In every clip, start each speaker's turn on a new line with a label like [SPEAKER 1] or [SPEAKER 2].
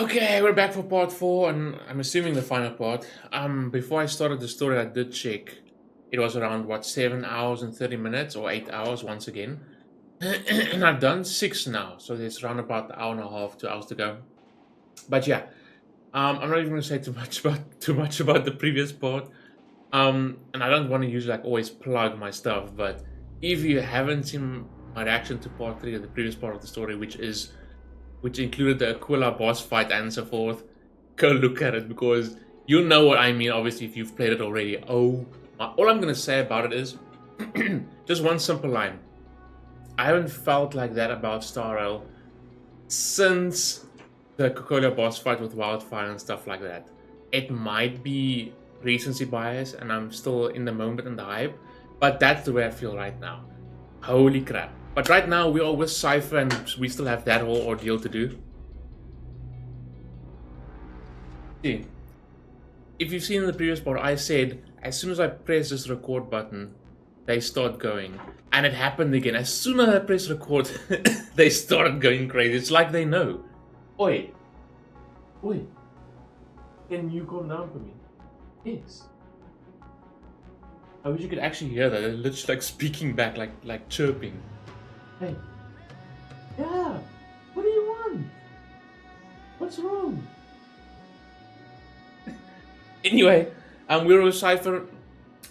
[SPEAKER 1] Okay, we're back for part 4, and I'm assuming the final part. Before I started the story, I did check. It was around, what, 7 hours and 30 minutes, or 8 hours once again. And I've done 6 now, so there's around about an hour and a half, 2 hours to go. But yeah, I'm not even going to say too much about the previous part. And I don't want to usually like always plug my stuff, but if you haven't seen my reaction to part 3 of the previous part of the story, which included the Aquila boss fight and so forth, go look at it, because you know what I mean, obviously, if you've played it already. Oh my, all I'm gonna say about it is just one simple line. I haven't felt like that about Star Rail since the Aquila boss fight with Wildfire and stuff like that. It might be recency bias and I'm still in the moment and the hype, but that's the way I feel right now. Holy crap. But right now we are with Cipher and we still have that whole ordeal to do. See, if you've seen in the previous part, I said as soon as I press this record button, they start going. And it happened again. As soon as I press record, they started going crazy. It's like they know. Oi. Oi. Can you calm down for me? Yes. I wish you could actually hear that. They're literally like speaking back, like chirping. Hey. Yeah. What do you want? What's wrong? Anyway, we're with Cipher.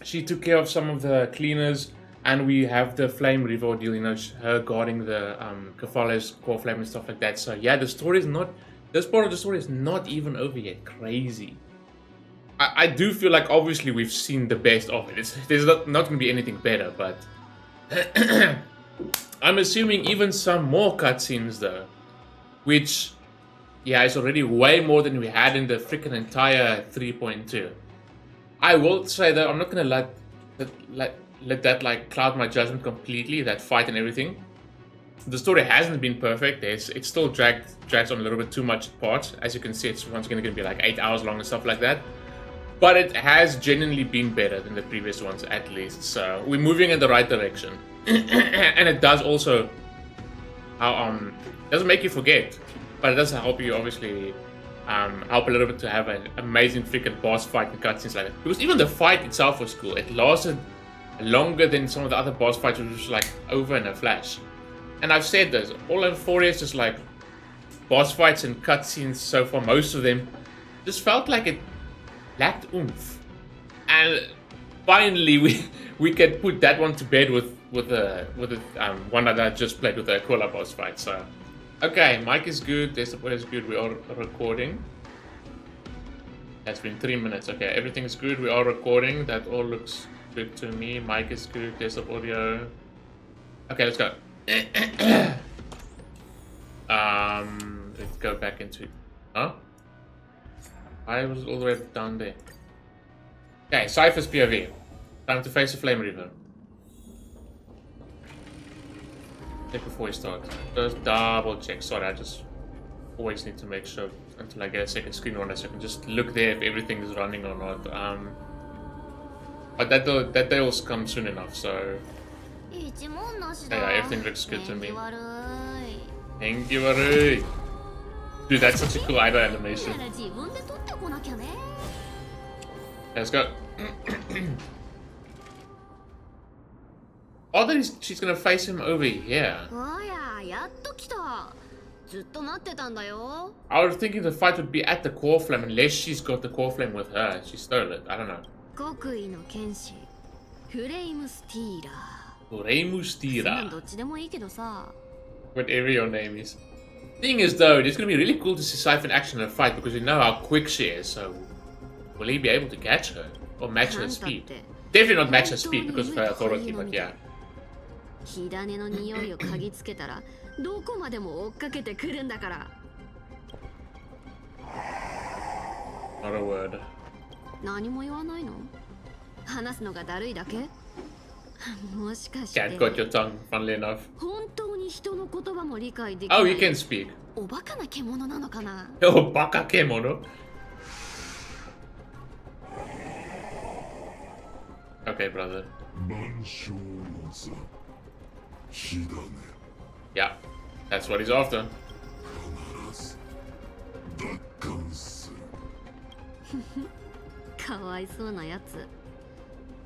[SPEAKER 1] She took care of some of the cleaners, and we have the Flame River deal, you know, her guarding the Cephalo's core flame and stuff like that. So yeah, the story is not, this part of the story is not even over yet. Crazy. I do feel like obviously we've seen the best of it. There's not going to be anything better, but I'm assuming even some more cutscenes though, which, yeah, is already way more than we had in the freaking entire 3.2. I will say that I'm not going to let that like cloud my judgment completely, that fight and everything. The story hasn't been perfect. It still drags on a little bit too much parts. As you can see, it's once again going to be like 8 hours long and stuff like that. But it has genuinely been better than the previous ones, at least. So we're moving in the right direction. And it does also, doesn't make you forget, but it does help you obviously help a little bit to have an amazing freaking boss fight and cutscenes like that. Because even the fight itself was cool. It lasted longer than some of the other boss fights, which was like over in a flash. And I've said this, all amphoreus, just like boss fights and cutscenes so far, most of them just felt like it lacked oomph. And finally we can put that one to bed with the one that I just played with the Aquila boss fight. So okay, mic is good, desktop is good, we are recording. It's been 3 minutes. Okay, everything is good, we are recording, that all looks good to me. Mic is good, desktop audio. Okay, let's go. Let's go back into it. Huh? I was all the way down there. Okay, Cypher's POV. Time to face the Flame River. Check before we start. Just double check. Sorry, I just always need to make sure until I get a second screen on it, so I can just look there if everything is running or not. But that day will come soon enough, so yeah, everything looks good to me. Thank you, Marie. Dude, that's such a cool idle animation. Let's go. Oh, then she's gonna face him over here. I was thinking the fight would be at the core flame, unless she's got the core flame with her. She stole it. I don't know. Whatever your name is. Thing is though, it's gonna be really cool to see Cipher in action in a fight, because we know how quick she is, so will he be able to catch her? Or match her speed? Definitely not match her speed because of her authority, but yeah. Not a word. Cat got your tongue, funnily enough. Oh, you can speak. Oh, baka kemono? Okay, brother. Yeah, that's what he's after.
[SPEAKER 2] かわいそうなやつ。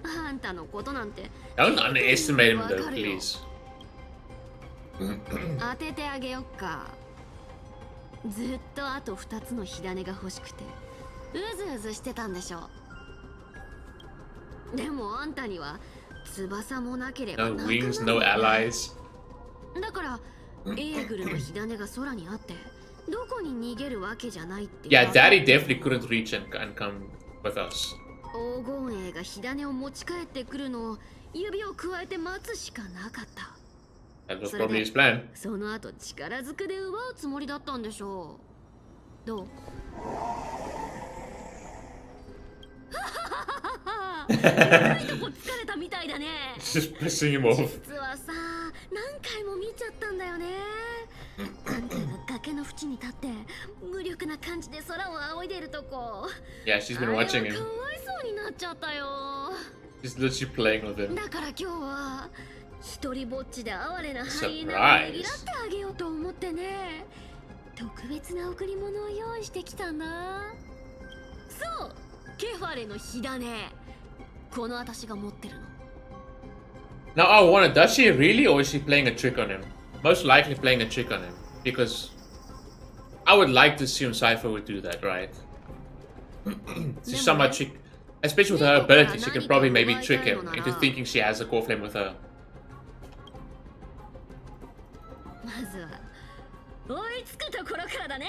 [SPEAKER 2] あんたのことなんて
[SPEAKER 1] Don't underestimate him though, please.
[SPEAKER 2] 当ててあげよっか。ずっとあと2つの火種が欲しくてうずうずしてたんでしょ。でもあんたには翼もなければ
[SPEAKER 1] No wings, no allies.
[SPEAKER 2] だからエーグルの火種が空にあってどこに逃げるわけじゃないって。
[SPEAKER 1] Yeah, Daddy definitely couldn't reach and come with us.
[SPEAKER 2] 黄金栄が火種を持ち帰ってくるのを指を加えて待つしかなかった。
[SPEAKER 1] That was probably his plan.
[SPEAKER 2] その後力ずくで奪うつもりだったんでしょう。どう？悪いとこ疲れたみたいだね。
[SPEAKER 1] Just pissing him off.
[SPEAKER 2] 実はさ、何回も見ちゃったんだよね。あんたが崖の縁に立って無力な感じで空を仰いでるとこ。
[SPEAKER 1] Yeah, she's been watching
[SPEAKER 2] あれ
[SPEAKER 1] him.
[SPEAKER 2] はかわいそうになっちゃったよ。
[SPEAKER 1] She's literally playing with him.
[SPEAKER 2] だから今日は一人ぼっちで哀れなハイエナをねぎらってあげようと思ってね。特別な贈り物を用意してきたんだ。そう、ケファレの火種。この私が持ってるの。
[SPEAKER 1] Now I wonder, does she really or is she playing a trick on him? Most likely playing a trick on him. Because I would like to assume Cipher would do that, right? She's somewhat trick. Especially with her ability, she can probably maybe trick him into thinking she has a core flame with her.
[SPEAKER 2] まずは追いつくところからだね。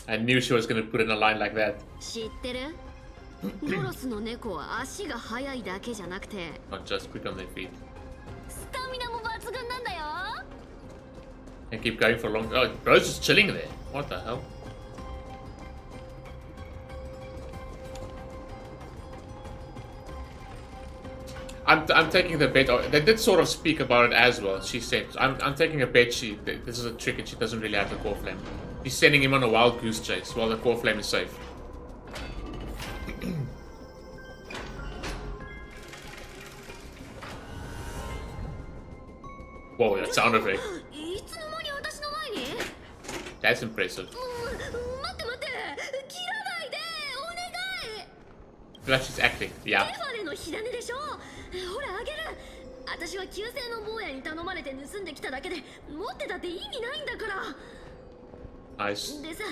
[SPEAKER 1] I knew she was gonna put in a line like that.
[SPEAKER 2] 知ってる？ロロスの猫は足が速いだけじゃなくて
[SPEAKER 1] Not just quick on their feet.
[SPEAKER 2] スタミナも抜群なんだよ。
[SPEAKER 1] And keep going for long. Oh, bro's just chilling there. What the hell? I'm taking the bet. They did sort of speak about it as well. She said, I'm taking a bet. This is a trick and she doesn't really have the core flame. She's sending him on a wild goose chase while the core flame is safe. Whoa, that sound effect. That's impressive. Glad she's acting, yeah.
[SPEAKER 2] ほらあげる。私は旧姓の坊やに頼まれて盗んできただけで持ってたって意味ないんだから。
[SPEAKER 1] Nice.
[SPEAKER 2] でさ、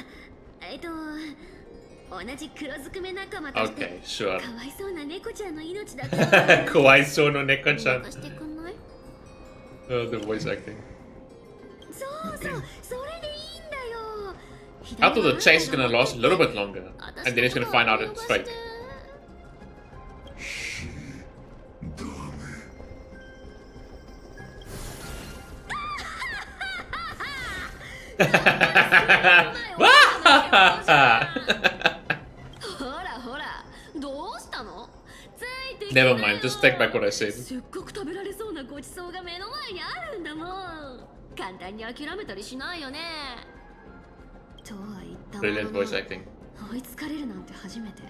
[SPEAKER 2] 同じ黒ずくめ仲間として、
[SPEAKER 1] Okay, sure.
[SPEAKER 2] かわいそうな猫ちゃんの命だけは
[SPEAKER 1] かわいそうな猫ちゃん。
[SPEAKER 2] 渡してくんない？
[SPEAKER 1] Oh, the voice acting.
[SPEAKER 2] そうそう、それでいいんだよ。
[SPEAKER 1] I thought the chase is gonna last a little bit longer, and then he's gonna find out it's fake. Never mind, just take back what I said.
[SPEAKER 2] すっごく食べられそうなごちそうが目の前にあるんだもん。簡単に諦めたりしないよね。とは言ったものの
[SPEAKER 1] Brilliant voice acting.
[SPEAKER 2] 追いつかれるなんて初めて。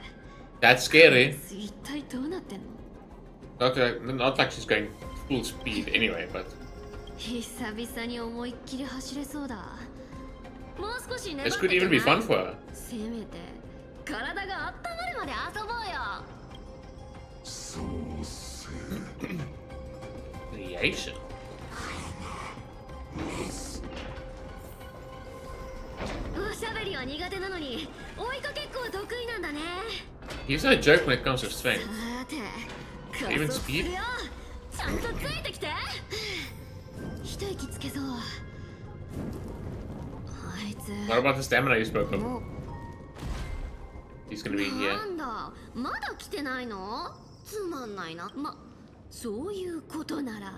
[SPEAKER 1] That's scary.
[SPEAKER 2] 一体どうなってんの？
[SPEAKER 1] Not like she's going full speed anyway, but
[SPEAKER 2] 久々に思いっきり走れそうだ。もう少し粘
[SPEAKER 1] this
[SPEAKER 2] って
[SPEAKER 1] could even be fun for her.
[SPEAKER 2] せめて体が温まるまで遊ぼうよ。
[SPEAKER 1] Creation.
[SPEAKER 2] おしゃべりは苦手なのに追いかけっこは得意なんだね。
[SPEAKER 1] He's no joke when it comes to strength.
[SPEAKER 2] さて、
[SPEAKER 1] Even speed?
[SPEAKER 2] ちゃんとついてきて。一息つけそう。あいつ
[SPEAKER 1] What about the stamina you spoke of?
[SPEAKER 2] もう
[SPEAKER 1] He's gonna be here.
[SPEAKER 2] なんだ、まだ来てないの？つまんないな。そういうことなら。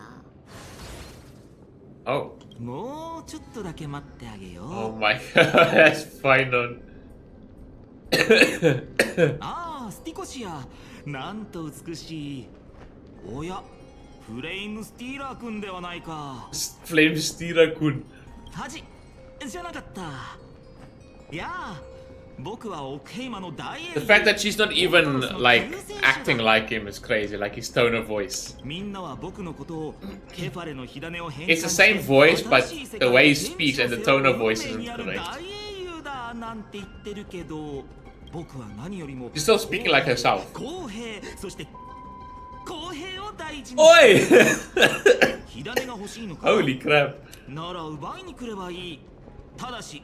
[SPEAKER 1] Oh.
[SPEAKER 3] もうちょっとだけ待ってあげよう。
[SPEAKER 1] Oh my god, that's final.
[SPEAKER 3] ああ、スティコシア、なんと美しい。おや、フレイムスティーラー君ではないか。
[SPEAKER 1] Flame Steeler Kun.
[SPEAKER 3] タジ、じゃなかった。いやあ、僕はオクヘイマの大英
[SPEAKER 1] The fact that she's not even like acting like him is crazy, like his tone of voice.
[SPEAKER 3] みんなは僕のことをケファレの火種を変
[SPEAKER 1] It's the same voice, but the way he speaks and the tone of voice isn't correct.
[SPEAKER 3] 大英雄だなんて言ってるけど、僕は何よりも
[SPEAKER 1] She's still speaking like herself.
[SPEAKER 3] 公平、そして公平を大事に。
[SPEAKER 1] おい
[SPEAKER 3] 火種が欲しいのか。
[SPEAKER 1] Holy crap.
[SPEAKER 3] なら奪いに来ればいい。ただし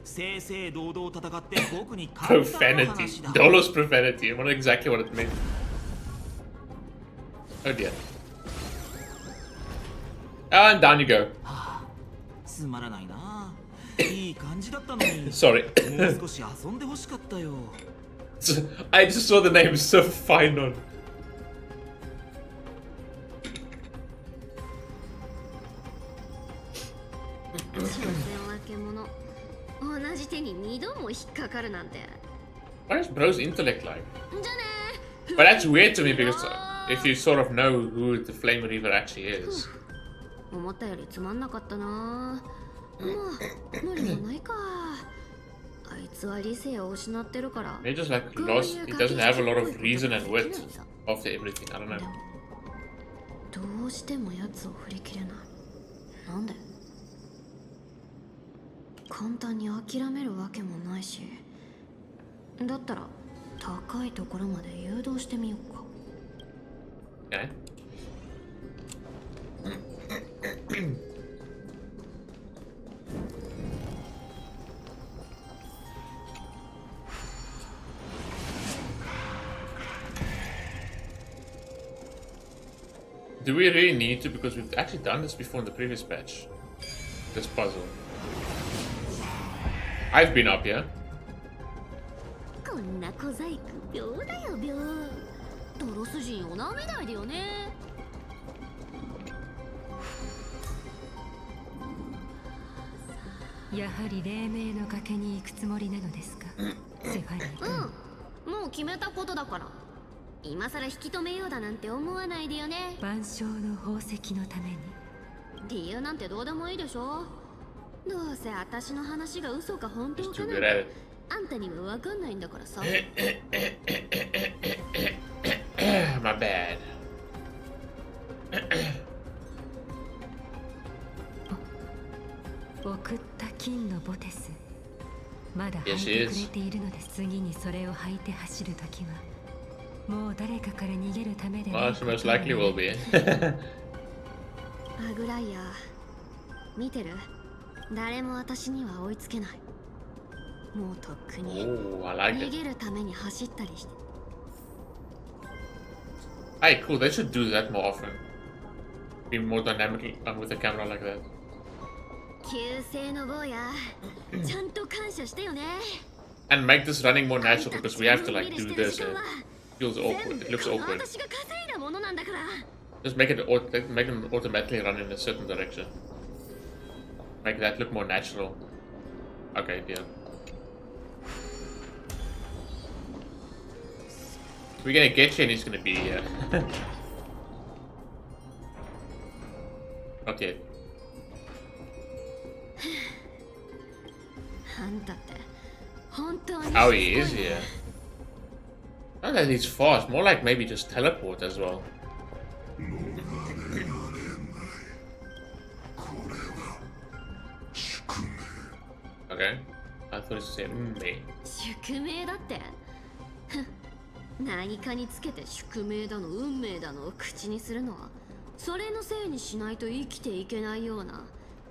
[SPEAKER 3] 正々堂々戦って僕に勝ったの
[SPEAKER 1] Profanity.
[SPEAKER 3] 話だ。
[SPEAKER 1] Dolo's profanity. I wonder exactly what it meant. Oh dear. And down you go.
[SPEAKER 3] つまらないな。いい感じだったのに。
[SPEAKER 1] Sorry.
[SPEAKER 3] もう少し遊んでほしかったよ。
[SPEAKER 1] I just saw the name so fine on.
[SPEAKER 2] 所詮は獣。同じ手に二度も引っかかるなんて。
[SPEAKER 1] What is bro's intellect like?
[SPEAKER 2] じゃねー。
[SPEAKER 1] But that's weird to me because if you sort of know who the Flame Reaver actually is.
[SPEAKER 2] 思ったよりつまんなかったな。まあ無理もないか。あいつは理性を失ってるから。
[SPEAKER 1] He just like lost. He doesn't have a lot of reason and wit after everything. I don't know.
[SPEAKER 2] どうしても奴を振り切れない。なんで？簡単に諦めるわけもないし。だったら高いところまで誘導してみようか。
[SPEAKER 1] Okay. Do we really need to? Because we've actually done this before in the previous patch. This puzzle. I've been up here.
[SPEAKER 2] こんな小細工秒だよ秒。ドロス人を舐めないでよね。
[SPEAKER 4] やはり黎明の崖に行くつもりなのですか、セファニー。
[SPEAKER 2] うん、もう決めたことだから。今さら引き止めようだなんて思わないでよね。
[SPEAKER 4] 万象の宝石のために。
[SPEAKER 2] 理由なんてどうでもいいでしょ。どうせ私の話が嘘か本当
[SPEAKER 1] Just
[SPEAKER 2] か
[SPEAKER 1] too
[SPEAKER 2] なん
[SPEAKER 1] good
[SPEAKER 2] て
[SPEAKER 1] at it.
[SPEAKER 2] あんたには分かんないんだからさ。
[SPEAKER 1] My bad.
[SPEAKER 4] 送った金のボテス。まだ
[SPEAKER 1] Yes,
[SPEAKER 4] 履
[SPEAKER 1] she
[SPEAKER 4] いてく
[SPEAKER 1] is.
[SPEAKER 4] れているのです。次にそれを履いて走るときは、もう誰かから逃げるためで。
[SPEAKER 1] Well, she most likely will be.
[SPEAKER 2] アグライアー見てる？誰も私には追いつけない。もうとっくに
[SPEAKER 1] Oh, I like
[SPEAKER 2] 逃
[SPEAKER 1] it.
[SPEAKER 2] げるために走ったりして。
[SPEAKER 1] Hey, cool. They should do that more often. Be more dynamic with the camera like that.
[SPEAKER 2] 旧姓の坊や、ちゃんと感謝してよね。
[SPEAKER 1] And make this running more natural because we have to like do this. It feels awkward. It looks
[SPEAKER 2] この
[SPEAKER 1] awkward.
[SPEAKER 2] 私が稼いだものなんだから。
[SPEAKER 1] Just make them automatically run in a certain direction. Make that look more natural. Okay, yeah. We're gonna get you and he's gonna be here. Okay.
[SPEAKER 2] あんたって本当に
[SPEAKER 1] Oh, he is here. Not that he's fast, more like maybe just teleport as well. Okay. I thought he said me.
[SPEAKER 2] 宿命だって。ふん、何かにつけて宿命だの運命だのを口にするのはそれのせいにしないと生きていけないような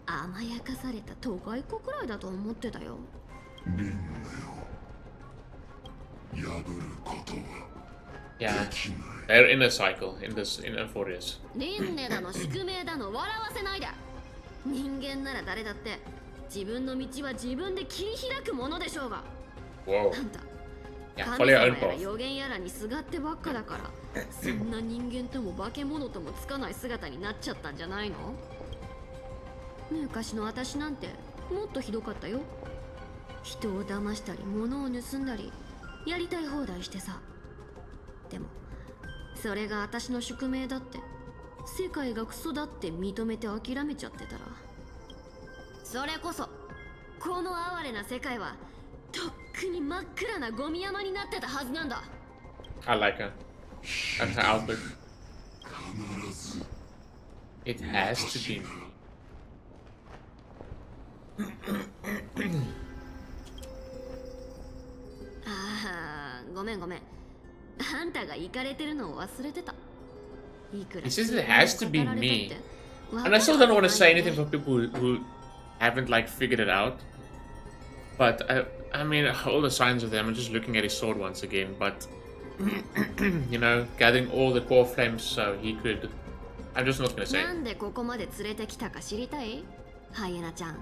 [SPEAKER 2] 甘やかされた都会っ子くらいだと思ってたよ。
[SPEAKER 1] Yeah. They're in a cycle in amphoreus.
[SPEAKER 2] 輪廻だの宿命だの笑わせないで。人間なら誰だって自分の道は自分で切り開くものでしょうが。
[SPEAKER 1] Whoa.
[SPEAKER 2] あんた
[SPEAKER 1] Yeah,
[SPEAKER 2] 神
[SPEAKER 1] follow
[SPEAKER 2] 様
[SPEAKER 1] your
[SPEAKER 2] や
[SPEAKER 1] own
[SPEAKER 2] ら
[SPEAKER 1] path.
[SPEAKER 2] 予言やらにすがってばっかだからそんな人間とも化け物ともつかない姿になっちゃったんじゃないの？昔の私なんてもっとひどかったよ。人を騙したり物を盗んだりやりたい放題してさ。でもそれが私の宿命だって世界がクソだって認めて諦めちゃってたら、それこそこの哀れな世界はとっくに真っ暗なゴミ山になってたはずなんだ。
[SPEAKER 1] I like her. That's her outlook. It has to be me.
[SPEAKER 2] あごめんごめん。あんたが行かれてるのを忘れてた。
[SPEAKER 1] He says it has to be me. And I still don't want to say anything for people who haven't like figured it out. But I mean, all the signs of them, I'm just looking at his sword once again, but you know, gathering all the core flames so he could. I'm just not gonna say.
[SPEAKER 2] なんでここまで連れてきたか知りたい？ハイエナちゃん。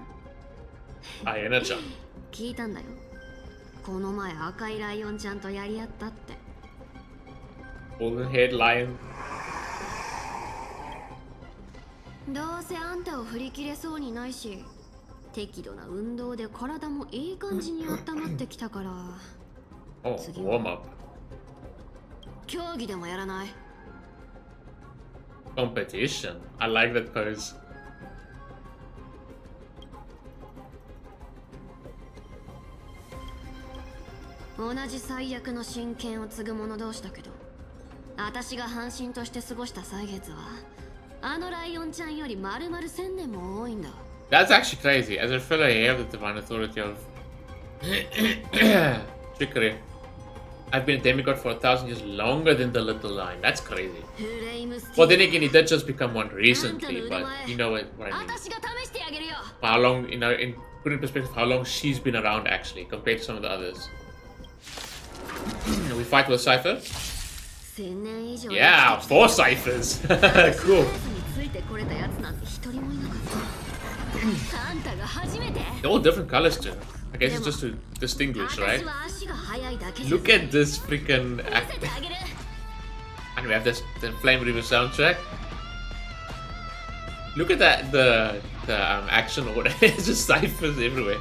[SPEAKER 1] ハイエナちゃん。
[SPEAKER 2] 聞いたんだよ。この前赤いライオンちゃんとやり合ったって。
[SPEAKER 1] Golden haired lion.
[SPEAKER 2] どうせあんたを振り切れそうにないし、適度な運動で体もいい感じに温まってきたから。
[SPEAKER 1] Oh, warm up.
[SPEAKER 2] 競技でもやらない？
[SPEAKER 1] Competition. I like that pose.
[SPEAKER 2] 同じ最悪の真剣を継ぐ者同士だけど、私が半身として過ごした歳月はあのライオンちゃんより丸々1000年も多いんだ。
[SPEAKER 1] That's actually crazy. As a fellow heir of the divine authority of trickery, I've been a demigod for 1,000 years longer than the little line. That's crazy. Well, then again, he did just become one recently, but you know what I mean. How long, you know, put in perspective how long she's been around actually compared to some of the others. We fight with Cipher. Yeah, 4 ciphers. Cool. They're all different colors too. I guess it's just to distinguish, right? Look at this freaking act. And we have this the Flame Reaver soundtrack. Look at that the action order. It's just ciphers everywhere.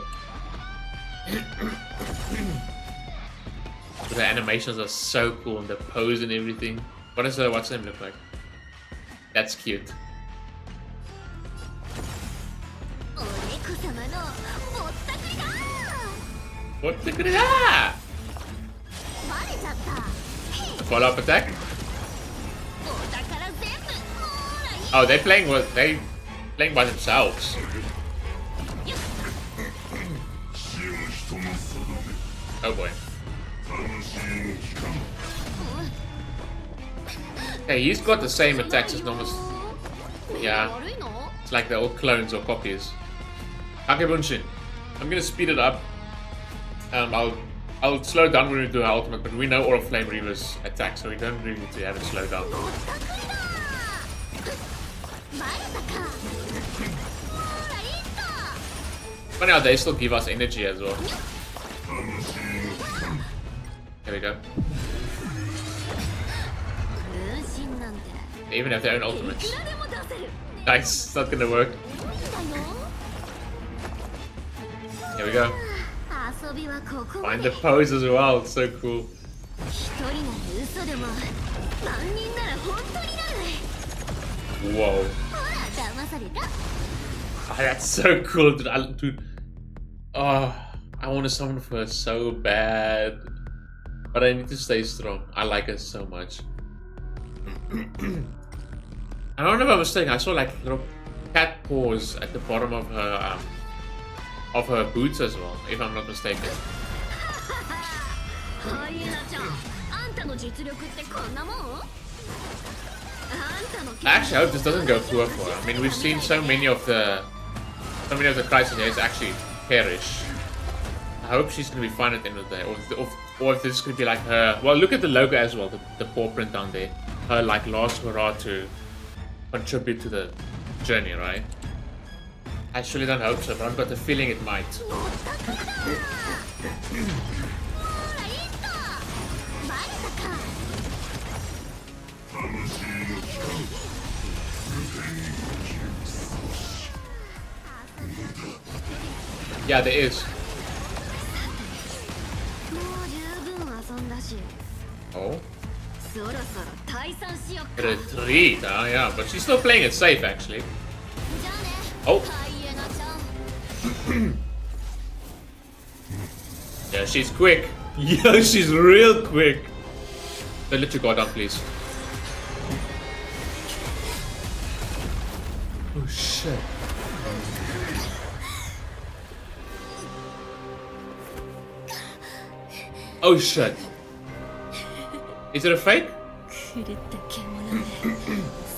[SPEAKER 1] The animations are so cool and the pose and everything. What does what's name look like? That's cute. What the that? Follow-up attack? Oh, they're playing by themselves. Oh boy. Hey, he's got the same attacks as normal. Yeah. It's like they're all clones or copies. Kakebunshin. I'm gonna speed it up. I'll slow down when we do our ultimate, but we know all of Flame Reaver's attacks, so we don't really need to have it slow down. But now they still give us energy as well. There we go. They even have their own ultimates. Nice, it's not gonna work. Here we go. Find the pose as well, it's so cool. Whoa. Oh, that's so cool, dude. Oh, I want to summon for her so bad. But I need to stay strong. I like her so much. I don't know if I'm mistaken. I saw like little cat paws at the bottom of her boots as well, if I'm not mistaken. I actually hope this doesn't go poor for her. I mean, we've seen so many of the crisis heads actually perish. I hope she's gonna be fine at the end of the day, or if this is gonna be like her. Well, look at the logo as well, the paw print down there. Her like last hurrah to contribute to the journey, right? I actually don't hope so, but I've got the feeling it might. Yeah, there is. Oh. Retreat, yeah, but she's still playing it safe actually. Oh. Yeah, she's quick. Yeah, she's real quick. Don't let your guard down, please. Oh shit. Oh shit. Is it a fake?
[SPEAKER 2] 狂った獣め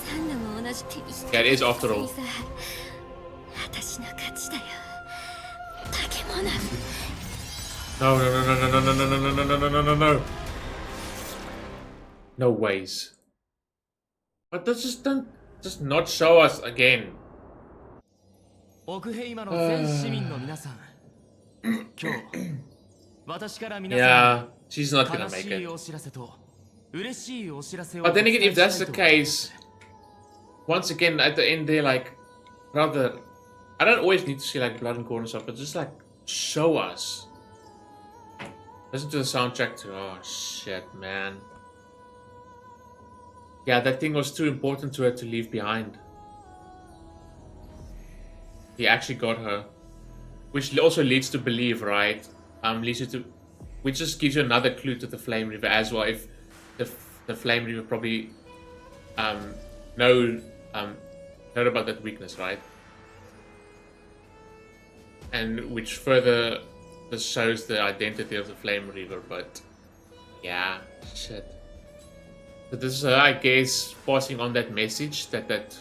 [SPEAKER 2] サンナも同じ手にして
[SPEAKER 1] Yeah, it is after all.
[SPEAKER 2] 私の勝ちだよ化け物
[SPEAKER 1] No, no, no, no, no, no, no, no, no, no, no, no, no, no. No ways. But this just not show us again.
[SPEAKER 3] オクヘイマの全市民の皆さん、今日私から皆さん
[SPEAKER 1] Yeah, she's not
[SPEAKER 3] に
[SPEAKER 1] gonna
[SPEAKER 3] 悲
[SPEAKER 1] make
[SPEAKER 3] しい
[SPEAKER 1] it.
[SPEAKER 3] お知らせと嬉しいお知らせを
[SPEAKER 1] But then again, if that's the
[SPEAKER 3] お伝えしたい
[SPEAKER 1] case,
[SPEAKER 3] と
[SPEAKER 1] once again at the end they're like, rather, I don't always need to see like blood and gore and stuff, but just like show us. Listen to the soundtrack too. Oh shit, man. Yeah, that thing was too important to her to leave behind. He actually got her, which also leads to believe, right? Leads you to, which just gives you another clue to the Flame Reaver as well. If the Flame Reaver probably know about that weakness, right? And which further just shows the identity of the Flame Reaver. But yeah, shit. So this is her, I guess, passing on that message that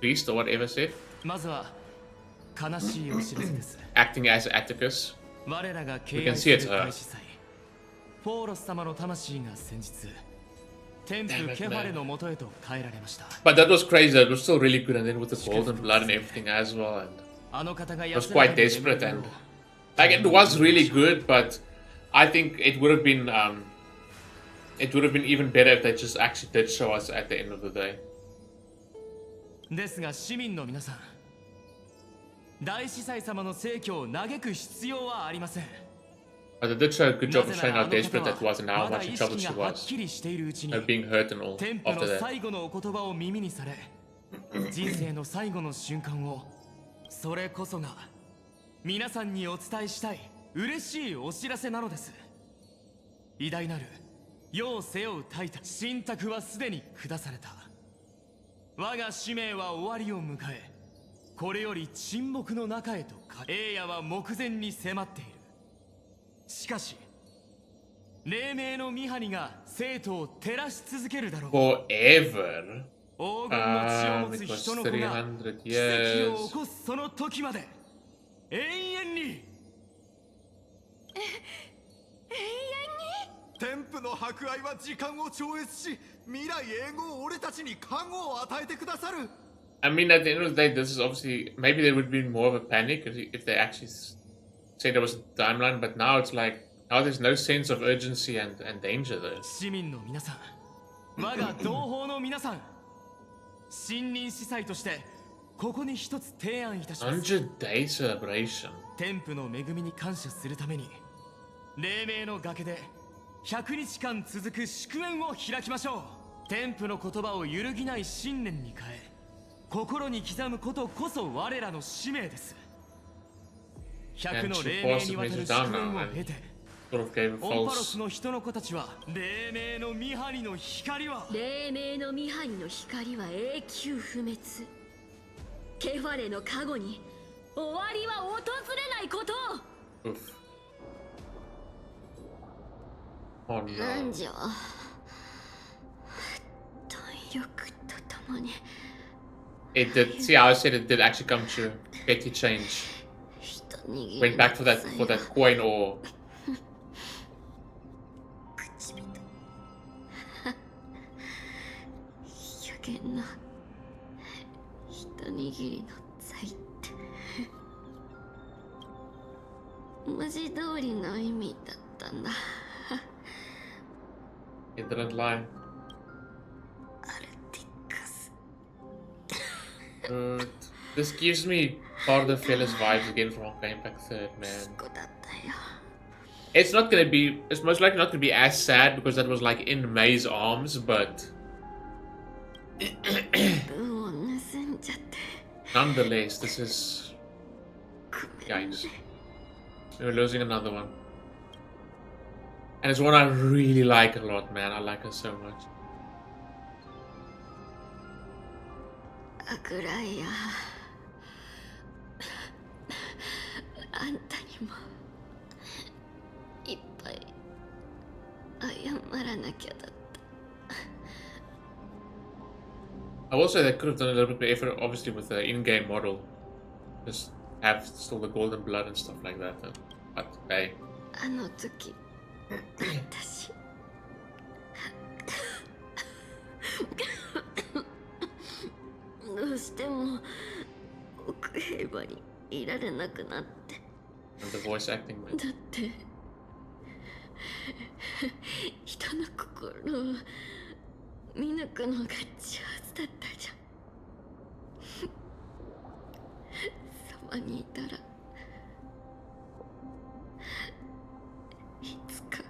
[SPEAKER 1] priest or whatever said.
[SPEAKER 3] まずは悲しいお知らせです。
[SPEAKER 1] Acting as Atticus.
[SPEAKER 3] 我らが
[SPEAKER 1] We
[SPEAKER 3] 敬
[SPEAKER 1] can
[SPEAKER 3] 愛
[SPEAKER 1] see
[SPEAKER 3] す
[SPEAKER 1] it,
[SPEAKER 3] る大司祭フォーロス様の魂が先日天賦ケファレの元へと帰られました。
[SPEAKER 1] But that was crazy. That was still really good, and then with the golden blood and everything as well, and
[SPEAKER 3] あの方が
[SPEAKER 1] it was quite desperate, and like it was really good. But I think it would have been even better if they just actually did show us at the end of the day.
[SPEAKER 3] ですが市民の皆さん、大司祭様の逝去を嘆く必要はありません。
[SPEAKER 1] But they did show a good job of
[SPEAKER 3] なぜ
[SPEAKER 1] showing
[SPEAKER 3] なら
[SPEAKER 1] how
[SPEAKER 3] あの
[SPEAKER 1] desperate
[SPEAKER 3] 方
[SPEAKER 1] that was and
[SPEAKER 3] は
[SPEAKER 1] how
[SPEAKER 3] まだ
[SPEAKER 1] much
[SPEAKER 3] 意
[SPEAKER 1] in trouble
[SPEAKER 3] 識
[SPEAKER 1] she
[SPEAKER 3] がはっ
[SPEAKER 1] was,
[SPEAKER 3] きりしているうちに
[SPEAKER 1] of being hurt and all
[SPEAKER 3] 天賦
[SPEAKER 1] after
[SPEAKER 3] の
[SPEAKER 1] that.
[SPEAKER 3] 最後のお言葉を耳にされ人生の最後の瞬間をそれこそが皆さんにお伝えしたい嬉しいお知らせなのです。偉大なる世を背負うタイタン信託はすでに下された。我が使命は終わりを迎え、これより沈黙の中へと栄夜は目前に迫っている。しかし黎明の御針が生徒を照らし続けるだろう。
[SPEAKER 1] Forever.
[SPEAKER 3] 黄金の血を持
[SPEAKER 1] It
[SPEAKER 3] つ
[SPEAKER 1] was
[SPEAKER 3] 人の子が
[SPEAKER 1] 300
[SPEAKER 3] 奇跡を
[SPEAKER 1] years.
[SPEAKER 3] 起こすその時まで永遠に
[SPEAKER 5] 天賦の博愛は時間を超越し、未来永劫俺たちに看護を与えてくださる。
[SPEAKER 1] I mean, at the end of the day, this is obviously maybe there would be more of a panic if they actually said there was a timeline, but now it's like now there's no sense of urgency and danger there.
[SPEAKER 3] 市民の皆さん、我が同胞の皆さん、新任司祭としてここに一つ提案いたします。
[SPEAKER 1] 100-day celebration.
[SPEAKER 3] 天賦の恵みに感謝するために黎明の崖で100日間続く祝宴を開きましょう。天賦の言葉を揺るぎない信念に変え、心に刻むことこそ我らの使命です。100の黎明にわたる祝宴を経て、
[SPEAKER 1] Sort of gave a
[SPEAKER 3] オンパロス
[SPEAKER 1] false.
[SPEAKER 3] の人の子たちは黎明の御針の光は
[SPEAKER 2] 黎明の御針の光は永久不滅。ケファレの加護に終わりは訪れないことを。
[SPEAKER 1] Oof. Oh
[SPEAKER 2] なん
[SPEAKER 1] no.
[SPEAKER 2] じゃ貪欲とともに
[SPEAKER 1] It did. See how I said it did actually come true. Petty change.
[SPEAKER 2] 一握り
[SPEAKER 1] Went back for that coin or
[SPEAKER 2] 口人予言の一握りの罪って文字通りの意味だったんだ。
[SPEAKER 1] it didn't lie.
[SPEAKER 2] アルティックス
[SPEAKER 1] This gives me part of the fearless vibes again from Honkai Impact 3rd, man.
[SPEAKER 2] 子だったよ。
[SPEAKER 1] It's not gonna be. It's most likely not gonna be as sad because that was like in May's arms, but
[SPEAKER 2] 文を盗んじゃって
[SPEAKER 1] nonetheless, this is
[SPEAKER 2] ごめんね。
[SPEAKER 1] yikes. We're losing another one, and it's one I really like a lot, man. I like her so much.
[SPEAKER 2] アクライア、あんたにもいっぱいきゃだった。
[SPEAKER 1] I will say they could have done a little bit more effort, obviously, with the in-game model. Just have still the golden blood and stuff like that. But hey.
[SPEAKER 2] あの時私どうしても奥平場にいられなくなって。
[SPEAKER 1] And the voice acting, man.
[SPEAKER 2] だって人の心を見抜くのが上手だったじゃん。そばにいたらいつか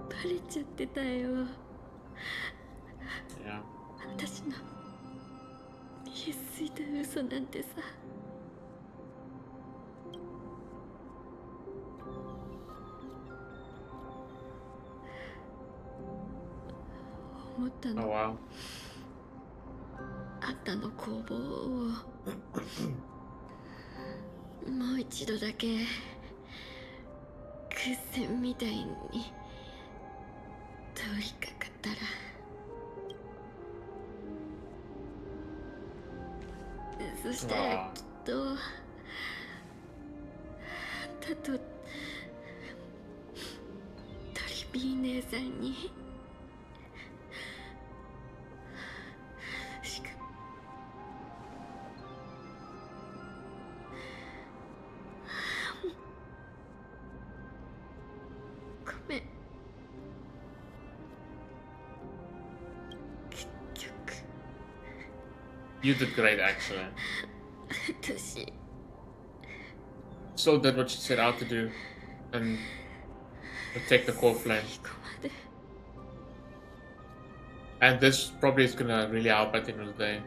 [SPEAKER 2] バレちゃってたよ。
[SPEAKER 1] Yeah.
[SPEAKER 2] 私の見えすいた嘘なんてさ。思ったの。
[SPEAKER 1] Oh wow.
[SPEAKER 2] あんたの工房をもう一度だけ空戦みたいに通りかかったら、そしたらきっとあんたとトリビー姉さんにしかごめん。結局
[SPEAKER 1] You did great, actually.
[SPEAKER 2] 私
[SPEAKER 1] Still did what you set out to do. And protect the core flame.
[SPEAKER 2] ここまで
[SPEAKER 1] And this probably is gonna really help at the end of the day.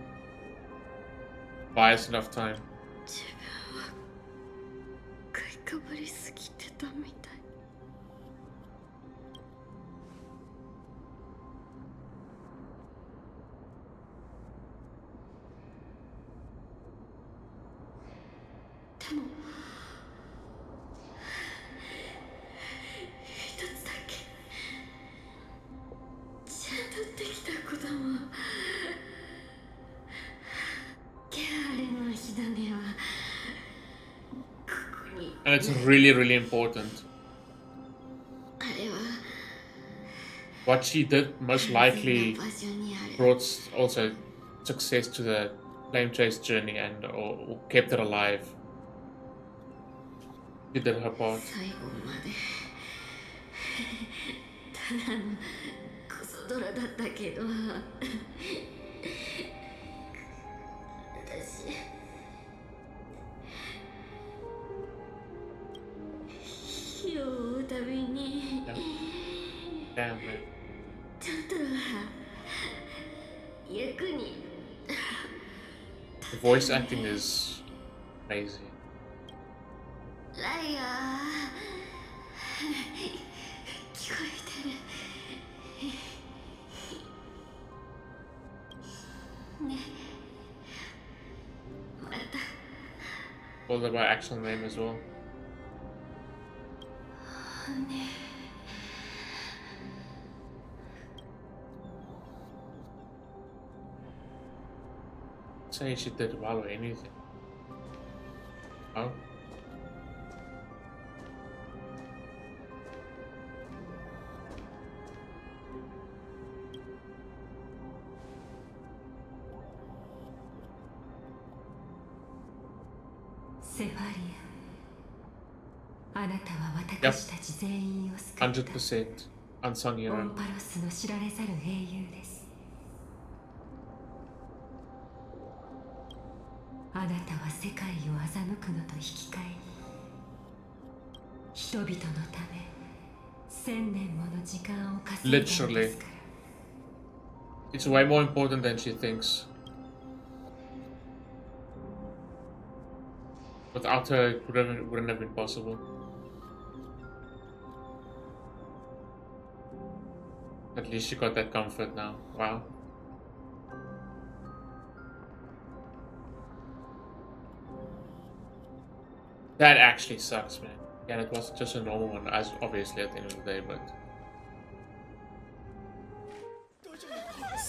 [SPEAKER 1] Buy us enough time.
[SPEAKER 2] 自分は買いかぶりすぎてたみたい。でも一つだけちゃんとできたことも、ケアレの火種はここに。
[SPEAKER 1] And it's really, really important.
[SPEAKER 2] あれは
[SPEAKER 1] What she did most likely
[SPEAKER 2] 場所にある。
[SPEAKER 1] brought also success to the flame chase journey and or kept it alive. She did her part.
[SPEAKER 2] 最後までただのクソドラだったけど、私火を追うたびに
[SPEAKER 1] Damn, man.
[SPEAKER 2] ちょっとは役に。
[SPEAKER 1] The voice acting is amazing.
[SPEAKER 2] ライアー聞こえてるね。また
[SPEAKER 1] Called her by actual name as well.
[SPEAKER 2] ね。
[SPEAKER 1] Say she did well or anything. Oh.
[SPEAKER 4] セファリア、あなたは私たち全員を救った。
[SPEAKER 1] 100% unsung
[SPEAKER 4] オ
[SPEAKER 1] hero.
[SPEAKER 4] ンパロスの知られざる英雄です。あなたは世界を欺くのと引き換えに、人々のため1000年もの時間を稼いだのですから。
[SPEAKER 1] It's way more important than she thinks. Without her, it wouldn't have been possible. At least she got that comfort now. Wow. That actually sucks, man. Yeah, it was just a normal one, as obviously at the end of the day, but.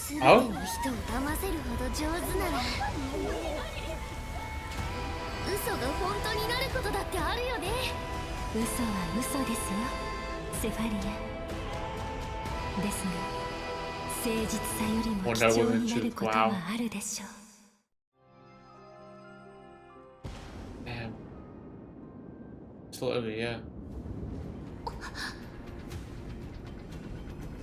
[SPEAKER 2] 全ての人を騙せるほど上手なら嘘が本当になることだってあるよね。
[SPEAKER 4] 嘘は嘘ですよ、セファリア。ですが誠実さよりも貴重になることはあるでしょう。
[SPEAKER 1] Damn. Still over here.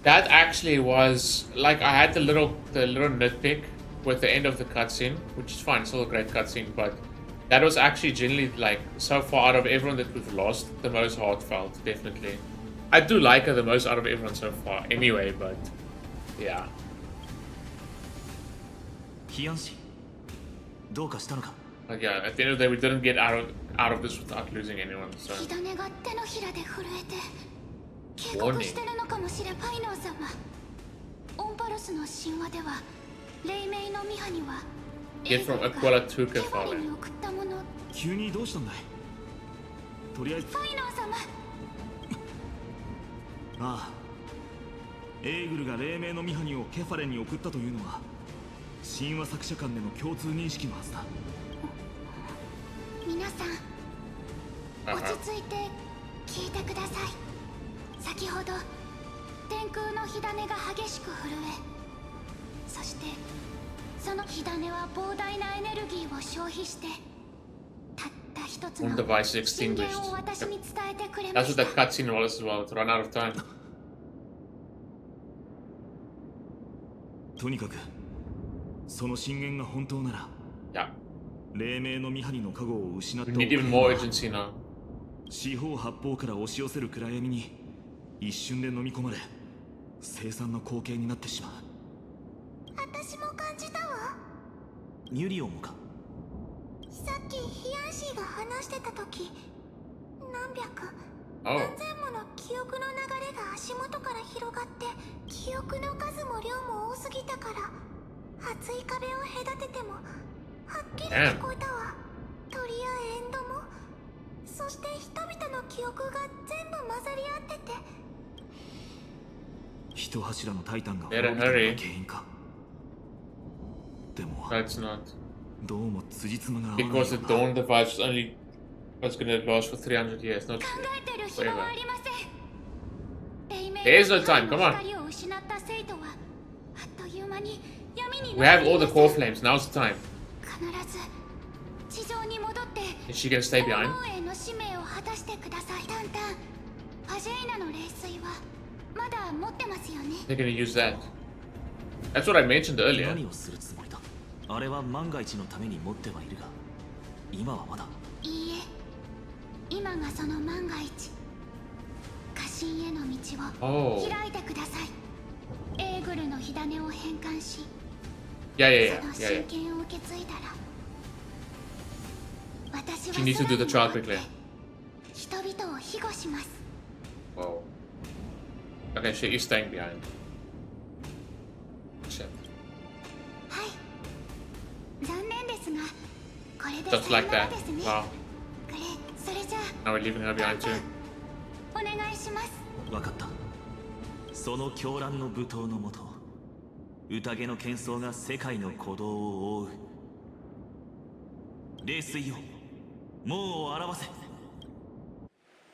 [SPEAKER 1] That actually was like I had the little nitpick with the end of the cutscene, which is fine, still a great cutscene, but that was actually generally like so far out of everyone that we've lost, the most heartfelt, definitely. I do like her the most out of everyone so far, anyway, but yeah.
[SPEAKER 3] ヒアン氏どうかしたのか。
[SPEAKER 1] But yeah, at the end of the day, we didn't get out of this without losing anyone. So
[SPEAKER 2] 火種が手のひらで震えて警告してるのかもしれ。パイノン様、オンパルスの神話では黎明のミハには
[SPEAKER 1] get from Aquila to
[SPEAKER 2] ケファリ
[SPEAKER 1] Kefale.
[SPEAKER 2] に送ったもの。
[SPEAKER 3] 急にどうしたんだい。とりあえず
[SPEAKER 2] パイノン様、
[SPEAKER 3] ああ、エーグルが黎明のミハニをケファレに送ったというのは神話作者間での共通認識のはずだ。
[SPEAKER 2] 皆さん落ち着いて聞いてください。先ほど天空の火種が激しく震え、そしてその火種は膨大なエネルギーを消費してたった一つの
[SPEAKER 1] One device
[SPEAKER 2] 信
[SPEAKER 1] extinguished.
[SPEAKER 2] 玄を私に伝えてくれま
[SPEAKER 1] That's
[SPEAKER 2] し
[SPEAKER 1] what
[SPEAKER 2] た。
[SPEAKER 1] that cutscene was as well. It's run out of time.
[SPEAKER 3] とにかくその信玄が本当なら
[SPEAKER 1] Yeah.
[SPEAKER 3] 黎明のミハニの加護を失った
[SPEAKER 1] We need even more urgency now.
[SPEAKER 3] 四方八方から押し寄せる暗闇に一瞬で飲み込まれ凄惨な光景になってしまう。
[SPEAKER 2] 私も感じたわ。
[SPEAKER 3] ニュリオもか。
[SPEAKER 2] さっきヒアンシーが話してた時、何百
[SPEAKER 1] Oh.
[SPEAKER 2] 何千もの記憶の流れが足元から広がって、記憶の数も量も多すぎたから厚い壁を隔ててもはっきり聞こえたわ。鳥やエンドも、そして人々の記憶が全部混ざり合ってて。
[SPEAKER 3] 一柱のタイタンが
[SPEAKER 1] Better
[SPEAKER 3] 滅びたのが
[SPEAKER 1] hurry.
[SPEAKER 3] 原因か。でも
[SPEAKER 1] No, it's not.
[SPEAKER 3] どうも辻褄が合わない
[SPEAKER 1] Because
[SPEAKER 3] よ
[SPEAKER 1] the
[SPEAKER 3] うだ。
[SPEAKER 1] Dawn device was gonna last for 300 years, not
[SPEAKER 2] 考えてる暇はありません。黎明
[SPEAKER 1] There is no time, come on.
[SPEAKER 2] の光を失った生徒はあっという間に闇に
[SPEAKER 1] We have all the core flames, now's the time.
[SPEAKER 2] 必ず地上に戻って
[SPEAKER 1] Is she gonna stay behind?
[SPEAKER 2] 王への使命を果たしてください。タンタン、ファジェイナの冷水はまだ持ってますよね。
[SPEAKER 1] They're gonna use that. That's what I mentioned earlier.
[SPEAKER 3] 何をするつもりだ。あれは万が一のために持ってはいるが今はまだ。
[SPEAKER 2] いいえ、今がその万が一。過信への道を
[SPEAKER 1] Oh.
[SPEAKER 2] 開いてください。エーグルの火種を変換し、
[SPEAKER 1] Yeah,
[SPEAKER 2] その
[SPEAKER 1] yeah,
[SPEAKER 2] 真
[SPEAKER 1] yeah.
[SPEAKER 2] 剣を受け継いだら、私は
[SPEAKER 1] She needs to do the
[SPEAKER 2] 空
[SPEAKER 1] trial
[SPEAKER 2] に向か
[SPEAKER 1] quickly.
[SPEAKER 2] って人々を庇護します。
[SPEAKER 1] Whoa. Okay, she is staying behind. Shit.
[SPEAKER 2] はい、残念ですがこれで
[SPEAKER 1] Just
[SPEAKER 2] さよ
[SPEAKER 1] like
[SPEAKER 2] なら
[SPEAKER 1] that.
[SPEAKER 2] ですね。
[SPEAKER 1] Wow.
[SPEAKER 2] それじゃ
[SPEAKER 1] Now we're leaving her
[SPEAKER 2] あ
[SPEAKER 1] behind too.
[SPEAKER 2] お願いします。
[SPEAKER 3] 分かった。その狂乱の舞踏のもと宴の喧騒が世界の鼓動を覆う。冷水よ、門を表せ。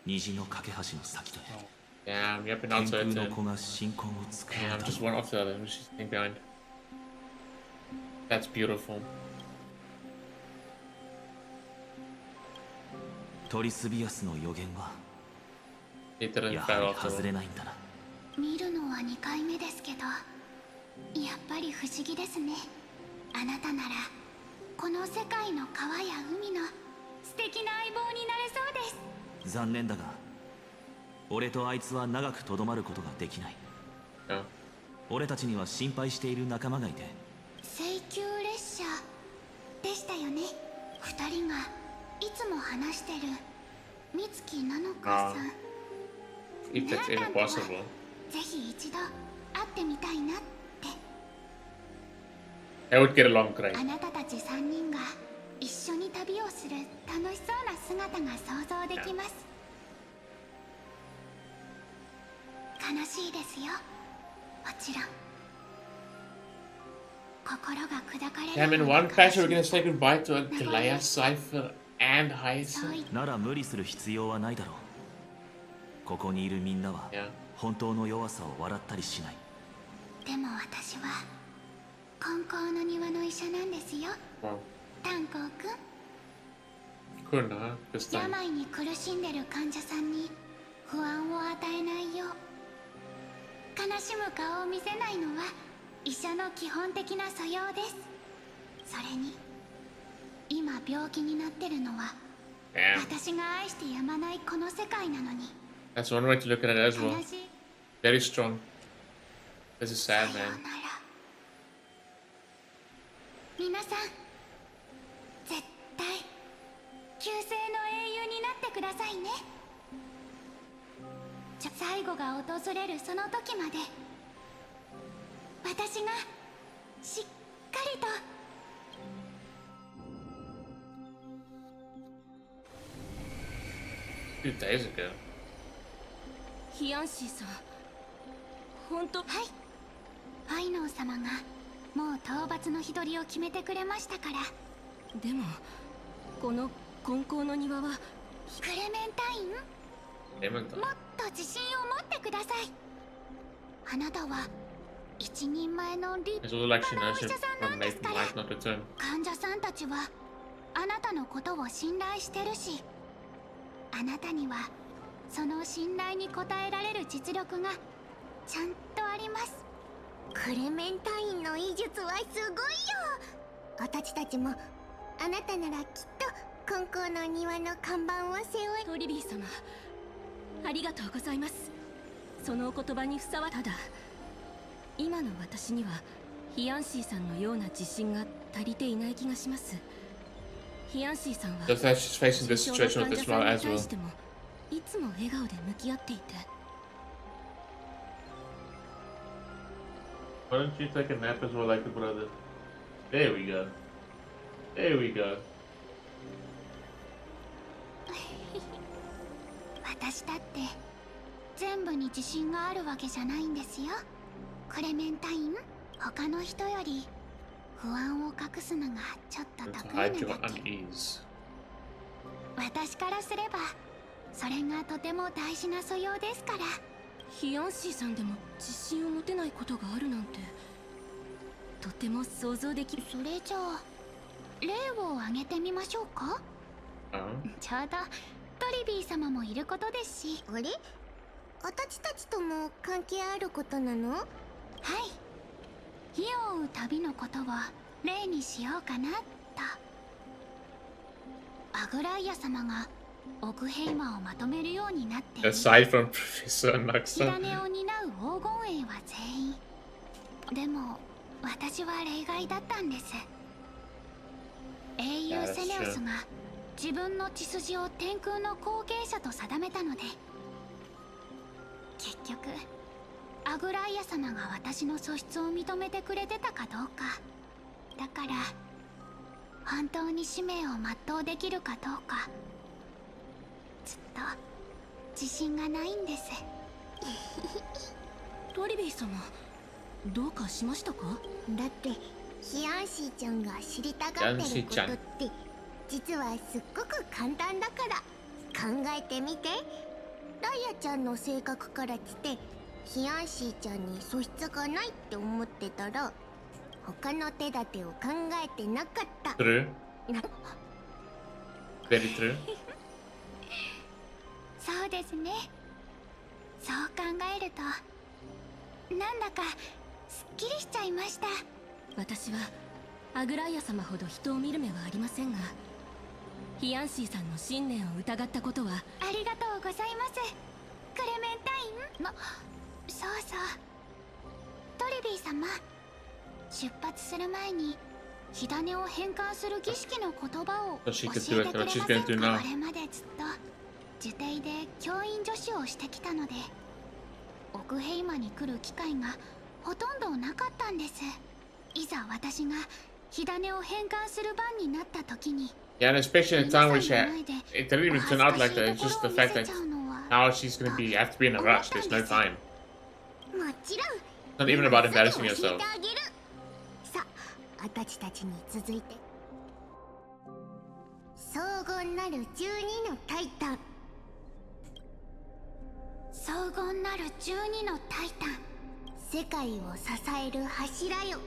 [SPEAKER 3] 虹の架け橋の先で
[SPEAKER 1] Damn, you have been
[SPEAKER 3] 天
[SPEAKER 1] out
[SPEAKER 3] 空
[SPEAKER 1] so
[SPEAKER 3] の
[SPEAKER 1] turn.
[SPEAKER 3] 子が信仰を作る
[SPEAKER 1] Damn,
[SPEAKER 3] のだ。
[SPEAKER 1] just one after the other. She's staying behind. That's beautiful.
[SPEAKER 3] トリスビアスの予言は
[SPEAKER 1] It didn't
[SPEAKER 3] や
[SPEAKER 1] fail
[SPEAKER 3] はり
[SPEAKER 1] after
[SPEAKER 3] 外れ
[SPEAKER 1] all.
[SPEAKER 3] ないんだな。
[SPEAKER 2] 見るのは2回目ですけど、やっぱり不思議ですね。あなたならこの世界の川や海の素敵な相棒になれそうです。
[SPEAKER 3] 残念だが俺とあいつは長くとどまることができない。
[SPEAKER 1] No.
[SPEAKER 3] 俺たちには心配している仲間がいて。
[SPEAKER 2] 請求列車でしたよね。2人がいつも話してる美月なのかさん。
[SPEAKER 1] If that's ever
[SPEAKER 2] なんだとは
[SPEAKER 1] possible.
[SPEAKER 2] ぜひ一度会ってみたいなって。
[SPEAKER 1] They would get along great.
[SPEAKER 2] あなたたち3人が一緒に旅をする楽しそうな姿が想像できます。しいですよ。もちろん心が砕かれる。
[SPEAKER 1] Damn, in one patch we're gonna say goodbye to Aquila, Cipher, and Hyacine.
[SPEAKER 6] なら無理する必要はないだろう。ここにいるみんなは
[SPEAKER 1] Yeah.
[SPEAKER 6] 本当の弱さを笑ったりしない。
[SPEAKER 2] でも私は金光の庭の医者なんですよ。
[SPEAKER 1] Wow.
[SPEAKER 2] 炭鉱くん、
[SPEAKER 1] Cool, huh? This time.
[SPEAKER 2] 病に苦しんでる患者さんに不安を与えないよう、悲しむ顔を見せないのは医者の基本的な素養です。それに今病気になってるのは
[SPEAKER 1] Damn.
[SPEAKER 2] 私が愛してやまないこの世界なのに。
[SPEAKER 1] That's one way to look at it as well.
[SPEAKER 2] 悲しい。
[SPEAKER 1] Very strong. This is sad,
[SPEAKER 2] さよ
[SPEAKER 1] man.
[SPEAKER 2] うなら。皆さん絶対旧姓の英雄になってくださいね。最後が訪れるその時まで私がしっかりと。
[SPEAKER 1] 2 days ago.
[SPEAKER 4] ヒアンシーさん、本当。
[SPEAKER 2] はい、ファイノー様がもう討伐の日取りを決めてくれましたから。
[SPEAKER 4] でもこの金光の庭は。
[SPEAKER 2] クレメンタイン、
[SPEAKER 1] Lemon
[SPEAKER 2] もっと自信を持ってください。あなたは一人前の立
[SPEAKER 1] It's all like she
[SPEAKER 2] 派なお
[SPEAKER 1] knows
[SPEAKER 2] 医
[SPEAKER 1] him
[SPEAKER 2] 者さんな
[SPEAKER 1] from
[SPEAKER 2] んです
[SPEAKER 1] late
[SPEAKER 2] から。
[SPEAKER 1] life, not return.
[SPEAKER 2] 患者さんたちはあなたのことを信頼してるし、あなたにはその信頼に応えられる実力がちゃんとあります。
[SPEAKER 7] クレメンタインの医術はすごいよ。私たちもあなたならきっと金光の庭の看板を背負い。
[SPEAKER 4] トリビー様、ありがとうございます。そのお言葉にふさわただ今の私にはヒアンシーさんのような自信が足りていない気がします。ヒアンシーさんは
[SPEAKER 1] Just that she's facing this
[SPEAKER 4] 重症
[SPEAKER 1] situation
[SPEAKER 4] の
[SPEAKER 1] with
[SPEAKER 4] 患
[SPEAKER 1] this
[SPEAKER 4] 者さん
[SPEAKER 1] well
[SPEAKER 4] に
[SPEAKER 1] as
[SPEAKER 4] 対
[SPEAKER 1] well.
[SPEAKER 4] してもいつも笑顔で向き合っていて。
[SPEAKER 1] Why don't you take a nap as well like the brother? There we go. There we go.
[SPEAKER 2] 私だって全部に自信があるわけじゃないんですよ。クレメンタイン、他の人より不安を隠すのがちょっと
[SPEAKER 1] To
[SPEAKER 2] 得
[SPEAKER 1] hide
[SPEAKER 2] 意な
[SPEAKER 1] your
[SPEAKER 2] だけ。
[SPEAKER 1] unease.
[SPEAKER 2] 私からすればそれがとても大事な素養ですから。
[SPEAKER 4] ヒアンシーさんでも自信を持てないことがあるなんてとても想像できる。
[SPEAKER 2] それじゃあ例を挙げてみましょうか。
[SPEAKER 1] Oh.
[SPEAKER 2] ちょうどトリビー様もいることですし。
[SPEAKER 7] あれ、私たちとも関係あることなの？
[SPEAKER 2] はい、火を追う旅のことを例にしようかなと。アグライア様がオグヘイマをまとめるようになって
[SPEAKER 1] Aside from Professor
[SPEAKER 2] 火
[SPEAKER 1] Naxa.
[SPEAKER 2] 種を担う黄金衛は全員。でも私は例外だったんです。英雄セネオスが自分の血筋を天空の後継者と定めたので、結局アグライア様が私の素質を認めてくれてたかどうか。だから本当に使命を全うできるかどうかずっと自信がないんです。
[SPEAKER 4] トリビー様、どうかしましたか？
[SPEAKER 7] だってヒアンシーちゃんが知りたがってることって実はすっごく簡単だから考えてみて。ライアちゃんの性格から来てヒアンシーちゃんに素質がないって思ってたら他の手立てを考えてなかった。
[SPEAKER 1] True.
[SPEAKER 7] な
[SPEAKER 1] Very true.
[SPEAKER 2] そうですね。そう考えるとなんだかすっきりしちゃいました。
[SPEAKER 4] 私はアグライア様ほど人を見る目はありませんが、ヒアンシーさんの信念を疑ったことは。
[SPEAKER 2] ありがとうございます。クレメンタイン。そうそう。トリビー様、出発する前に火種を変換する儀式の言葉を教
[SPEAKER 1] So she
[SPEAKER 2] え
[SPEAKER 1] could
[SPEAKER 2] て
[SPEAKER 1] do
[SPEAKER 2] く
[SPEAKER 1] it.
[SPEAKER 2] れ
[SPEAKER 1] What
[SPEAKER 2] ま
[SPEAKER 1] she's
[SPEAKER 2] せ
[SPEAKER 1] gonna
[SPEAKER 2] ん
[SPEAKER 1] do
[SPEAKER 2] か。
[SPEAKER 1] now.
[SPEAKER 2] これまでずっと受定で教員助手をしてきたので、オグヘイマに来る機会がほとんどなかったんです。いざ私が火種を変換する番になった時に、
[SPEAKER 1] Yeah, and especially in a time where she had, it didn't even turn out like that. It's just the fact that now she's gonna be have to be in a rush. There's no time.
[SPEAKER 7] ちろん
[SPEAKER 1] Not even about
[SPEAKER 7] 今
[SPEAKER 1] embarrassing
[SPEAKER 7] すぐ教え
[SPEAKER 1] yourself.
[SPEAKER 7] てあげる。さあ、私たちに続いて荘厳なる12のタイタン。荘厳なる12のタイタン、世界を支える柱よ。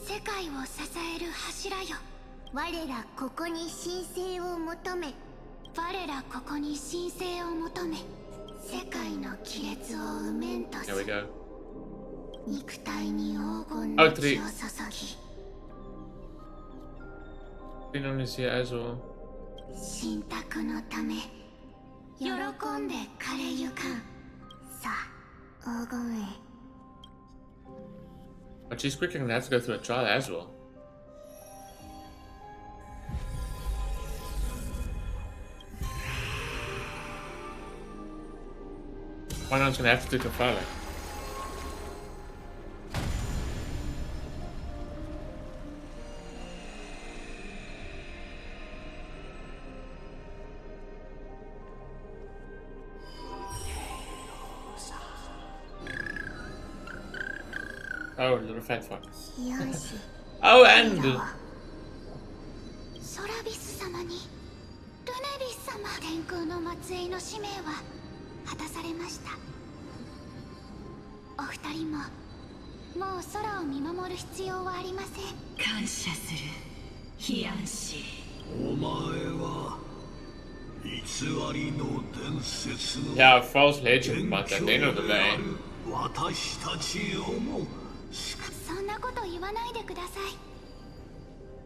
[SPEAKER 7] 世界を支える柱よ。我らここに神聖を求め、我らここに神聖を求め、世界の亀裂を埋めんとす
[SPEAKER 1] There we go.
[SPEAKER 7] 肉体に黄金の血を注ぎ。
[SPEAKER 1] Been on this here as well.
[SPEAKER 7] 神託のため喜んで枯れゆかん。さあ、黄金へ。
[SPEAKER 1] But she's quickly gonna have to go through a trial as well. Why not gonna have to do Kafala? Oh, little fat fuck.
[SPEAKER 7] ヒヤンシ
[SPEAKER 1] Oh, and
[SPEAKER 7] ソラビス様にルネビス様、天空の末裔の使命は果たされました。お二人ももう空を見守る必要はありません。
[SPEAKER 8] 感謝するヒヤンシ。
[SPEAKER 5] お前は偽りの伝説の
[SPEAKER 1] yeah, false legend, but at the end of the day,
[SPEAKER 5] 私たちをも
[SPEAKER 7] そんなこと言わないでください。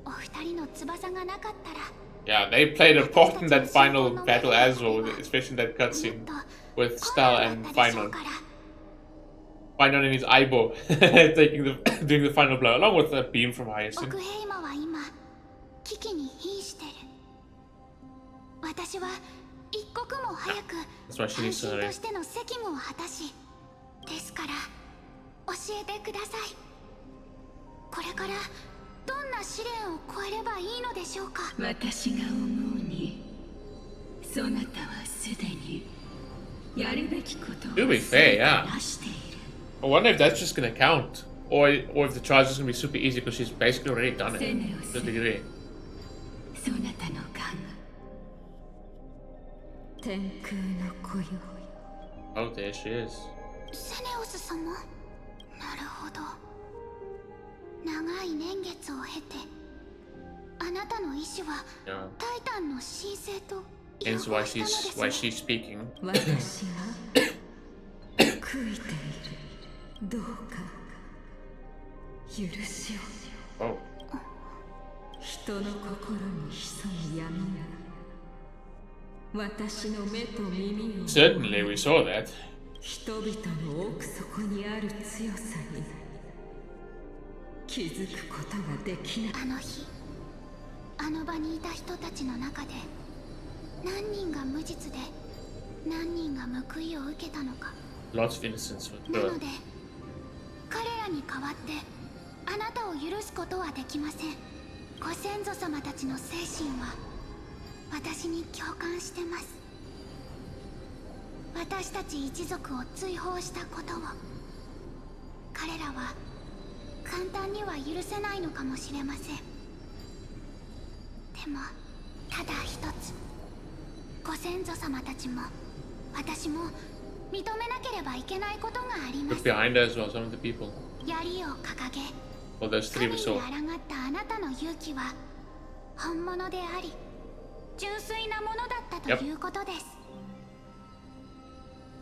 [SPEAKER 7] お二人の翼がなかったら
[SPEAKER 1] yeah, they played a part in that final battle as well, especially that cutscene with Star and Final. Final in his eyeball, doing the final blow, along with a beam from
[SPEAKER 7] 奥
[SPEAKER 1] Hyacine.
[SPEAKER 7] 平魔は今危機に瀕してる。私は一刻も早く
[SPEAKER 1] That's why she
[SPEAKER 7] 半
[SPEAKER 1] needs to
[SPEAKER 7] 身
[SPEAKER 1] hurry.
[SPEAKER 7] としての責務を果たし、ですから教えてください。これからどんな試練を超えればいいのでしょうか。
[SPEAKER 8] 私が思うにそなたはすでにやるべきことを
[SPEAKER 1] To be fair, yeah.
[SPEAKER 8] なしている。
[SPEAKER 1] I wonder if that's just gonna count, or if the trial's just gonna be super easy because she's basically already done it to a degree.
[SPEAKER 8] そなたの勘が天空の子よ。
[SPEAKER 1] Oh, there she is.
[SPEAKER 7] セネオス様、なるほど。長い年月を経てあなたの意志は
[SPEAKER 1] Yeah.
[SPEAKER 7] タイタンの神聖と融合
[SPEAKER 1] Hence
[SPEAKER 7] した
[SPEAKER 1] why
[SPEAKER 7] のです
[SPEAKER 1] why
[SPEAKER 7] ね。
[SPEAKER 1] she's speaking.
[SPEAKER 8] 私が悔いている。どうか許しを。
[SPEAKER 1] Oh,
[SPEAKER 8] 人の心に潜む闇が私の目と耳を
[SPEAKER 1] certainly we saw that.
[SPEAKER 8] 人々の奥底にある強さに気づくことができない。
[SPEAKER 7] あの日あの場にいた人たちの中で何人が無実で何人が報いを受けたのか。
[SPEAKER 1] Lots of innocence with
[SPEAKER 7] な
[SPEAKER 1] her.
[SPEAKER 7] ので彼らに代わってあなたを許すことはできません。ご先祖様たちの精神は私に共感してます。私たち一族を追放したことを彼らは簡単には許せないのかもしれません。でもただ一つ、ご先祖様たちも私も認めなければいけないことがありま
[SPEAKER 1] Look
[SPEAKER 7] す。
[SPEAKER 1] behind her as well, some of the people.
[SPEAKER 7] 槍を掲げ
[SPEAKER 1] Well, those three
[SPEAKER 7] 神
[SPEAKER 1] we
[SPEAKER 7] に
[SPEAKER 1] saw.
[SPEAKER 7] 抗ったあなたの勇気は本物であり純粋なものだったということです。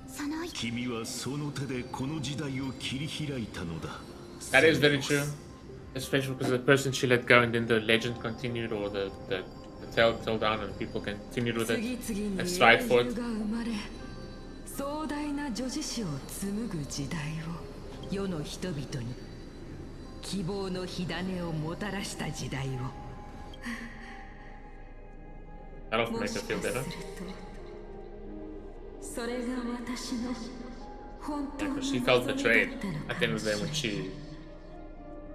[SPEAKER 7] その
[SPEAKER 5] 君はその手でこの時代を切り開いたのだ。
[SPEAKER 1] That is very true. Especially because the person she let go and then the legend continued, or the tale told down and people continued with it.
[SPEAKER 8] 次々
[SPEAKER 1] Let's
[SPEAKER 8] に
[SPEAKER 1] strive
[SPEAKER 8] 英
[SPEAKER 1] for
[SPEAKER 8] 雄
[SPEAKER 1] it.
[SPEAKER 8] が生まれ壮大な女子史を紡ぐ時代を世の人々に希望の火種をもたらした時代を
[SPEAKER 1] That'll
[SPEAKER 8] も
[SPEAKER 1] make
[SPEAKER 8] し
[SPEAKER 1] her
[SPEAKER 8] か
[SPEAKER 1] feel
[SPEAKER 8] する
[SPEAKER 1] better.
[SPEAKER 8] とそれが私の本当
[SPEAKER 1] Yeah,
[SPEAKER 8] の
[SPEAKER 1] because she
[SPEAKER 8] 望
[SPEAKER 1] felt
[SPEAKER 8] みだ
[SPEAKER 1] betrayed
[SPEAKER 8] ったの
[SPEAKER 1] at
[SPEAKER 8] か
[SPEAKER 1] the end
[SPEAKER 8] も
[SPEAKER 1] of
[SPEAKER 8] し
[SPEAKER 1] the
[SPEAKER 8] れ
[SPEAKER 1] day
[SPEAKER 8] ない
[SPEAKER 1] when she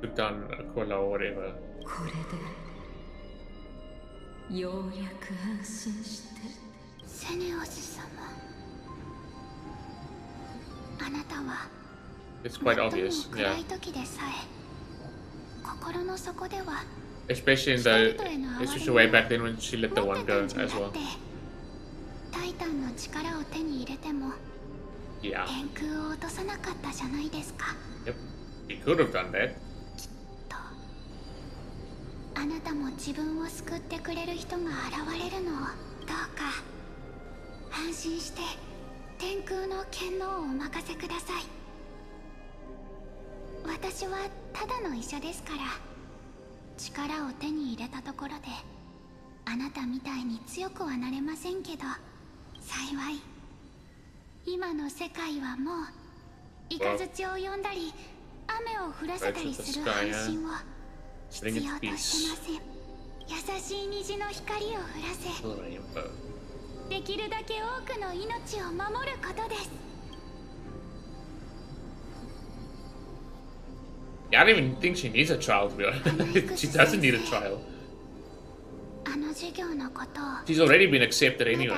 [SPEAKER 1] took down Aquila or whatever.
[SPEAKER 8] これでようやく安心して
[SPEAKER 7] セネオス様、あなたは
[SPEAKER 1] It's quite obvious, yeah. Especially especially way back then when she let the one go as well. Yeah. Yep. He could have done that.
[SPEAKER 7] あなたも自分を救ってくれる人が現れるのをどうか安心して天空の権能をお任せください。私はただの医者ですから、力を手に入れたところであなたみたいに強くはなれませんけど、幸い今の世界はもうイカズチを呼んだり雨を降らせたりする配信を必要としてません。優しい虹の光を降らせ、できるだけ多くの命を守ることです。
[SPEAKER 1] I don't even think she needs a trial, to be honest. She doesn't need a trial. She's already been accepted anyway.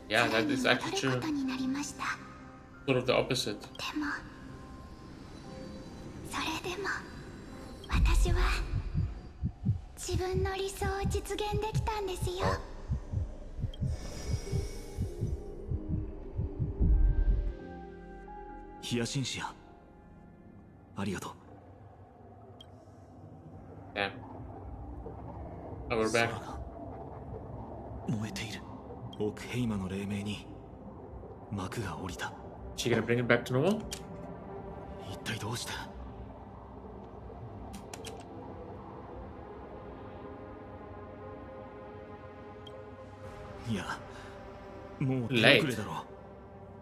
[SPEAKER 1] Yeah, that is actually true. Sort of the opposite.
[SPEAKER 6] ヒヤシンシア、ありがとう。
[SPEAKER 1] Damn. Oh, we're back.
[SPEAKER 6] 空が燃えている。オークヘイマの黎明に幕が降りた。
[SPEAKER 1] She gonna bring it back to normal?
[SPEAKER 6] 一体どうした？いや、もう手遅れだろう。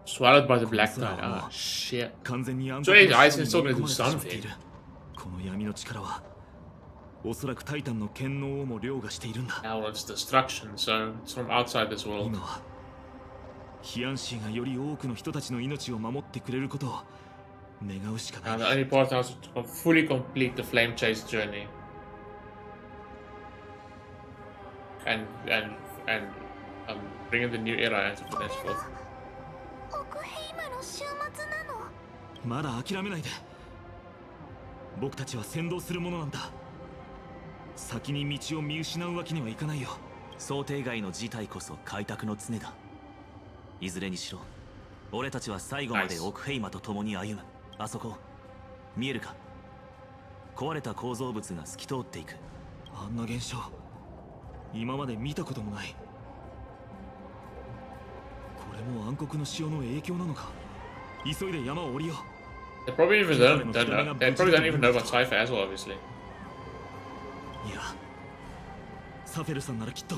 [SPEAKER 1] Swallowed by the black tide. Oh shit. So Hyacine is still gonna do something.
[SPEAKER 6] この闇の力はおそらくタイタンの権能をも凌駕しているんだ。
[SPEAKER 1] Now it's destruction, so it's from outside this world.
[SPEAKER 6] 今はヒヤンシーがより多くの人たちの命を守ってくれることを願うしかない。
[SPEAKER 1] Now the only part now is to fully complete the flame chase journey. And bring in the new era and so forth.
[SPEAKER 6] まだ諦めないで。僕たちは先導するものなんだ。先に道を見失うわけにはいかないよ。
[SPEAKER 9] 想定外の事態こそ開拓の常だ。いずれにしろ俺たちは最後までオクヘイマと共に歩む。あそこ見えるか？壊れた構造物が透き通っていく。
[SPEAKER 6] あんな現象今まで見たこともない。これも暗黒の潮の影響なのか。急いで山を降りよう。
[SPEAKER 1] They probably don't even know about Cipher as well, obviously.
[SPEAKER 6] いや、サフェルさんならきっと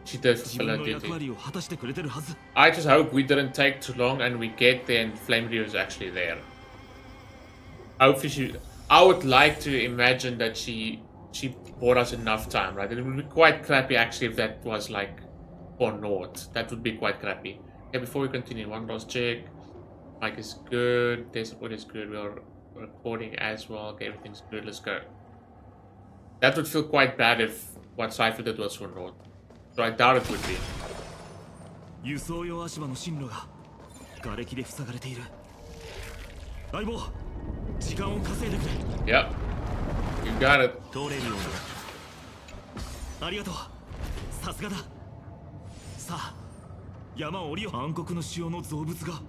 [SPEAKER 1] She did
[SPEAKER 6] 自
[SPEAKER 1] fulfill
[SPEAKER 6] 分
[SPEAKER 1] her
[SPEAKER 6] の役
[SPEAKER 1] duty.
[SPEAKER 6] 割を果たしてくれてるはず。
[SPEAKER 1] I just hope we didn't take too long and we get there and Flame Rio is actually there. Hopefully I would like to imagine that she bought us enough time, right? It would be quite crappy actually if that was like for naught. That would be quite crappy. Okay, before we continue, one last check. Mic is good. Their support is good. We are recording as well. Okay, everything's good. Let's go. That would feel quite bad if what Cipher did was for naught. So I doubt it would be.
[SPEAKER 6] 輸送用足場の進路が瓦礫で塞がれている。相棒、時間を稼いでくれ。
[SPEAKER 1] Yep. You got it.
[SPEAKER 6] 通れるように。ありがとう。さすがだ。さあ、山を降りよう。暗黒の潮の造物が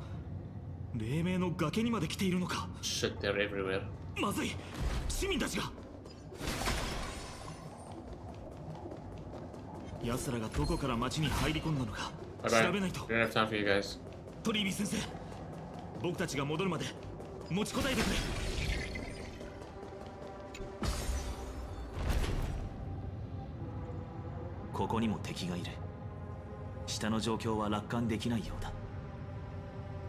[SPEAKER 6] 黎明の崖にまで来ているのか。
[SPEAKER 1] Shit, they're everywhere.
[SPEAKER 6] まずい。市民たちが。奴らがどこから町に入り込んだのか調べないと。
[SPEAKER 1] We don't have time for you guys.
[SPEAKER 6] トリービー先生、僕たちが戻るまで持ちこたえてくれ。
[SPEAKER 9] ここにも敵がいる。下の状況は楽観できないようだ。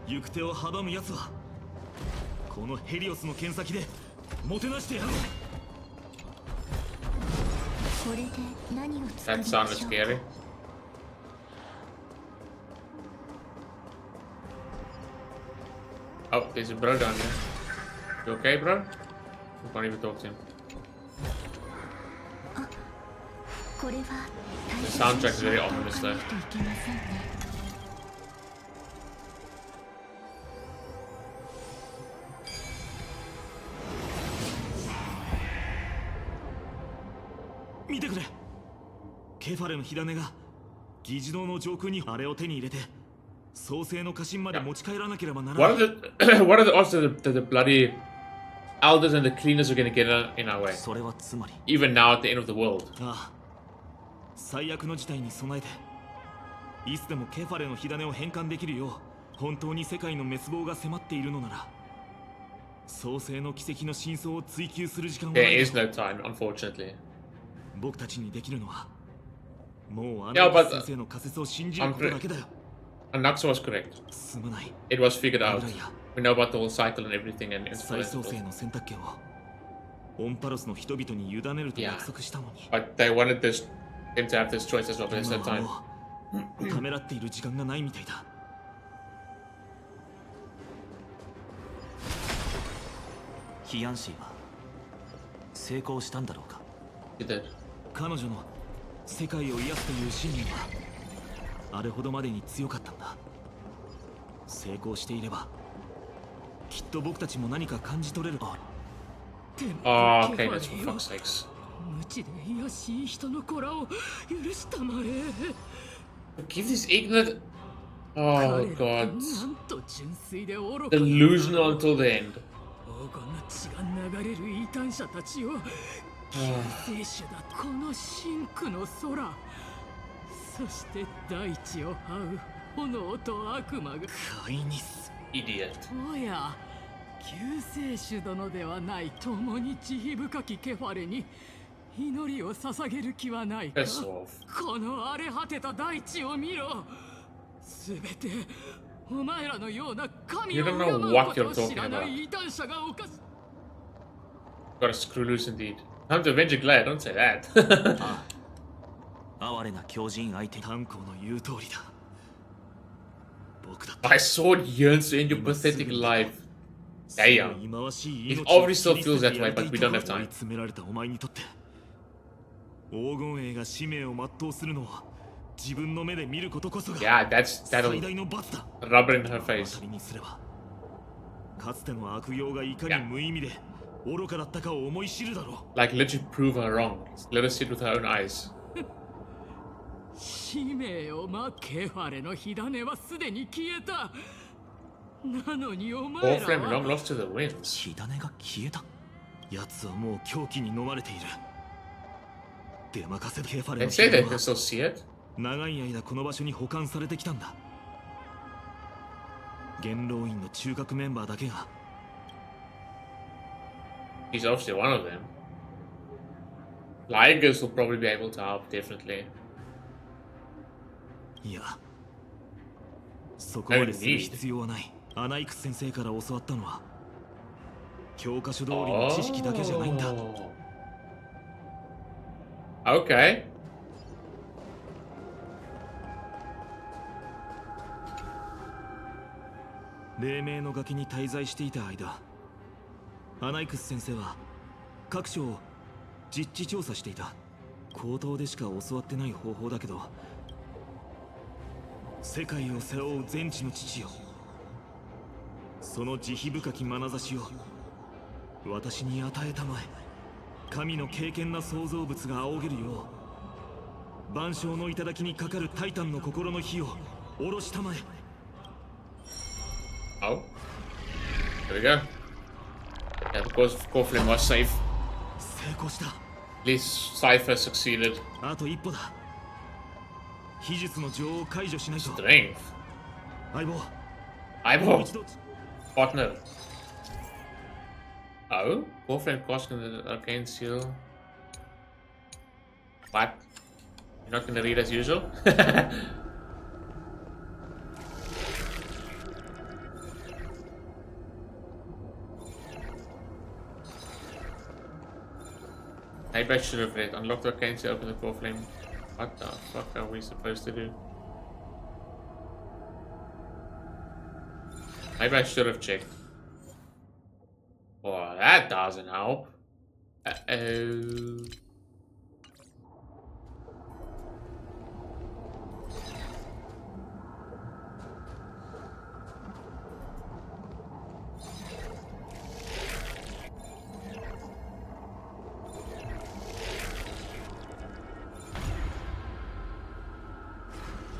[SPEAKER 6] 行く手を阻む奴はこのヘリオスの剣先でもてなしてやろう。
[SPEAKER 1] That sounded scary. Oh, there's a bro down there. You okay, bro? We can't even talk to him.
[SPEAKER 2] これは
[SPEAKER 1] The soundtrack is very ominous though.
[SPEAKER 6] 見てくれ。ケファレの火種が議事堂の上空にあれを手に入れて創世の家臣まで持ち帰らなければならない。
[SPEAKER 1] What are the what are the odds that the bloody elders and the cleaners are going to get in our way?
[SPEAKER 9] それはつまり
[SPEAKER 1] Even now at the end of the world.
[SPEAKER 6] ああ、最悪の事態に備えていつでもケファレの火種を返還できるよう本当に世界の滅亡が迫っているのなら創世の奇跡の真相を追求する時間はな
[SPEAKER 1] There
[SPEAKER 6] い。
[SPEAKER 1] is no time, unfortunately.
[SPEAKER 6] 僕たちにできるのはもうあ
[SPEAKER 1] Yeah,
[SPEAKER 6] の
[SPEAKER 1] but
[SPEAKER 6] 先生の仮説を信じることだけだよ。
[SPEAKER 1] Anaxa was correct.
[SPEAKER 6] すまない。
[SPEAKER 1] It was figured out.
[SPEAKER 6] アブライア
[SPEAKER 1] We know about the whole cycle and everything and it's
[SPEAKER 6] 再創生の選択権をオンパロスの人々に委ねると約束したのに。
[SPEAKER 1] But they wanted them to have this choice as well, but there's no
[SPEAKER 6] 今は
[SPEAKER 1] time.
[SPEAKER 6] もうためらっている時間がないみたいだ。
[SPEAKER 9] ヒヤンシーは成功したんだろうか。
[SPEAKER 1] He did.
[SPEAKER 6] 彼女の世界を癒すという信念はあれほどまでに強かったんだ。成功していればきっと僕たちも何か感じ取れる。
[SPEAKER 1] Oh, okay, that's for fuck's sakes.
[SPEAKER 8] 無知で卑しい人の子らを許したまえ。
[SPEAKER 1] Give this ignorant. Oh
[SPEAKER 8] 彼らは
[SPEAKER 1] god.
[SPEAKER 8] なんと純粋で愚かな
[SPEAKER 1] Delusional until the end.
[SPEAKER 8] 黄金の血が流れる異端者たちを救世主だ。この深紅の空、そして大地を這う炎と悪魔が。
[SPEAKER 6] カイニス
[SPEAKER 1] Idiot.
[SPEAKER 8] おや、救世主殿ではない。共に慈悲深きケファレに祈りを捧げる気はないか。
[SPEAKER 1] Piss off.
[SPEAKER 8] この荒れ果てた大地を見ろ。すべてお前らのような神
[SPEAKER 1] You
[SPEAKER 8] を
[SPEAKER 1] don't
[SPEAKER 8] 敬
[SPEAKER 1] know
[SPEAKER 8] う
[SPEAKER 1] what
[SPEAKER 8] こと
[SPEAKER 1] you're
[SPEAKER 8] を
[SPEAKER 1] talking
[SPEAKER 8] 知らない
[SPEAKER 1] about.
[SPEAKER 8] 異端者が犯す。
[SPEAKER 1] Gotta screw loose indeed. Time to avenge a glad, don't say that.
[SPEAKER 9] 哀れな狂人相手に
[SPEAKER 6] 炭鉱の言う通りだ。僕だって
[SPEAKER 1] My sword yearns to end your pathetic life.
[SPEAKER 6] その
[SPEAKER 1] Damn.
[SPEAKER 6] 忌まわしい
[SPEAKER 1] It
[SPEAKER 6] 命を
[SPEAKER 1] already still
[SPEAKER 6] 切り
[SPEAKER 1] feels
[SPEAKER 6] 捨
[SPEAKER 1] that
[SPEAKER 6] て
[SPEAKER 1] way,
[SPEAKER 6] やりた
[SPEAKER 1] but
[SPEAKER 6] い
[SPEAKER 1] we
[SPEAKER 6] と
[SPEAKER 1] don't
[SPEAKER 6] こ
[SPEAKER 1] have
[SPEAKER 6] ろに追い
[SPEAKER 1] time.
[SPEAKER 6] 詰められたお前にとって黄金衛が使命を全うするのは自分の目で見ることこそが
[SPEAKER 1] Yeah, that'll
[SPEAKER 6] 最大の罰だ。
[SPEAKER 1] rubber in her
[SPEAKER 6] 当
[SPEAKER 1] face.
[SPEAKER 6] たりにすればかつての悪行がいかに無意味で愚かだったかを思い知るだろう。
[SPEAKER 1] Like, literally prove her wrong. Let her see it with her own eyes.
[SPEAKER 8] 使命を待ケファレの火種はすでに消えた。なのにお前
[SPEAKER 1] All
[SPEAKER 8] ら
[SPEAKER 1] flame
[SPEAKER 8] は
[SPEAKER 1] long lost to the winds.
[SPEAKER 9] 火種が消えた。
[SPEAKER 6] 奴はもう狂気に飲まれている。出任せケファレ
[SPEAKER 1] They
[SPEAKER 6] の
[SPEAKER 1] say
[SPEAKER 6] 火
[SPEAKER 1] they
[SPEAKER 6] 種
[SPEAKER 1] can
[SPEAKER 6] は
[SPEAKER 1] still see it.
[SPEAKER 6] 長い間この場所に保管されてきたんだ。元老院の中核メンバーだけが
[SPEAKER 1] He's obviously one of them. Ligers will probably be able to help, definitely.
[SPEAKER 6] いやそこまでする必要はない。アナイクス先生から教わったのは教科書通りの知識だけじゃないんだ。
[SPEAKER 1] Oh. Okay.
[SPEAKER 6] 黎明の崖に滞在していた間アナイクス先生は各所を実地調査していた。口頭でしか教わってない方法だけど世界を背負う全知の父よ、その慈悲深き眼差しを私に与えたまえ。神の敬虔な創造物が仰げるよう万象の頂にかかるタイタンの心の火を下ろしたまえ。
[SPEAKER 1] Oh. There we go. Yeah, of course, Corflin was safe.
[SPEAKER 6] 成功した。
[SPEAKER 1] At least Cipher succeeded.
[SPEAKER 6] あと一歩だ。秘術の情を解除しないと。
[SPEAKER 1] Strength.
[SPEAKER 6] 相棒、もう
[SPEAKER 1] Eyeball.
[SPEAKER 6] 一度
[SPEAKER 1] Partner. Oh? Corflin casting the arcane seal. What? You're not gonna read as usual? Maybe I should have read. Unlock the arcane seal, open the core flame. What the fuck are we supposed to do? Maybe I should have checked. Oh, that doesn't help. Uh-oh.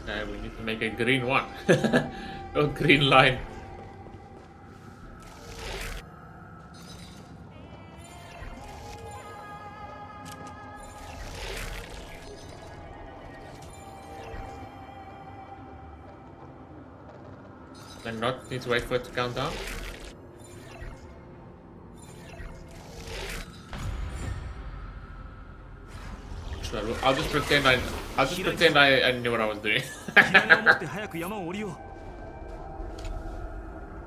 [SPEAKER 1] We need to make a green one. A green line. And not need to wait for it to count down. I'll just pretend I knew what I was doing.
[SPEAKER 6] 早く山を降りよう。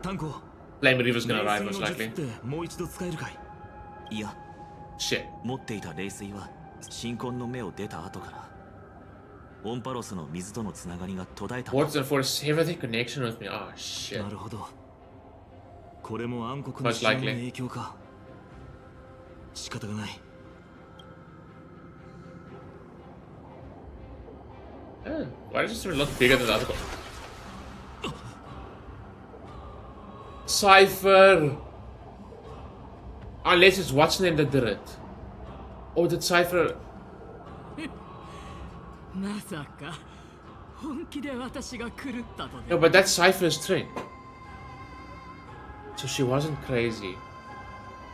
[SPEAKER 6] 炭鉱
[SPEAKER 1] Flame Reaver's gonna arrive most
[SPEAKER 6] 冷水
[SPEAKER 1] likely.
[SPEAKER 6] の術ってもう一度使えるかい？
[SPEAKER 9] いや
[SPEAKER 1] Shit.
[SPEAKER 9] 持っていた冷水は新婚の目を出た後からオンパロスの水とのつながりが途絶えたんだ。
[SPEAKER 1] What's for everything connection with me? Oh shit.
[SPEAKER 6] なるほど。これも暗黒の
[SPEAKER 1] Most
[SPEAKER 6] 潮の
[SPEAKER 1] likely.
[SPEAKER 6] 影響か。仕方がない。
[SPEAKER 1] Why does this one look bigger than the other one? Cipher! Unless it's what's name that did it. Or did Cipher...
[SPEAKER 8] まさか本気で私が狂ったと
[SPEAKER 1] No,
[SPEAKER 8] で
[SPEAKER 1] but that's Cypher's trick. So she wasn't crazy.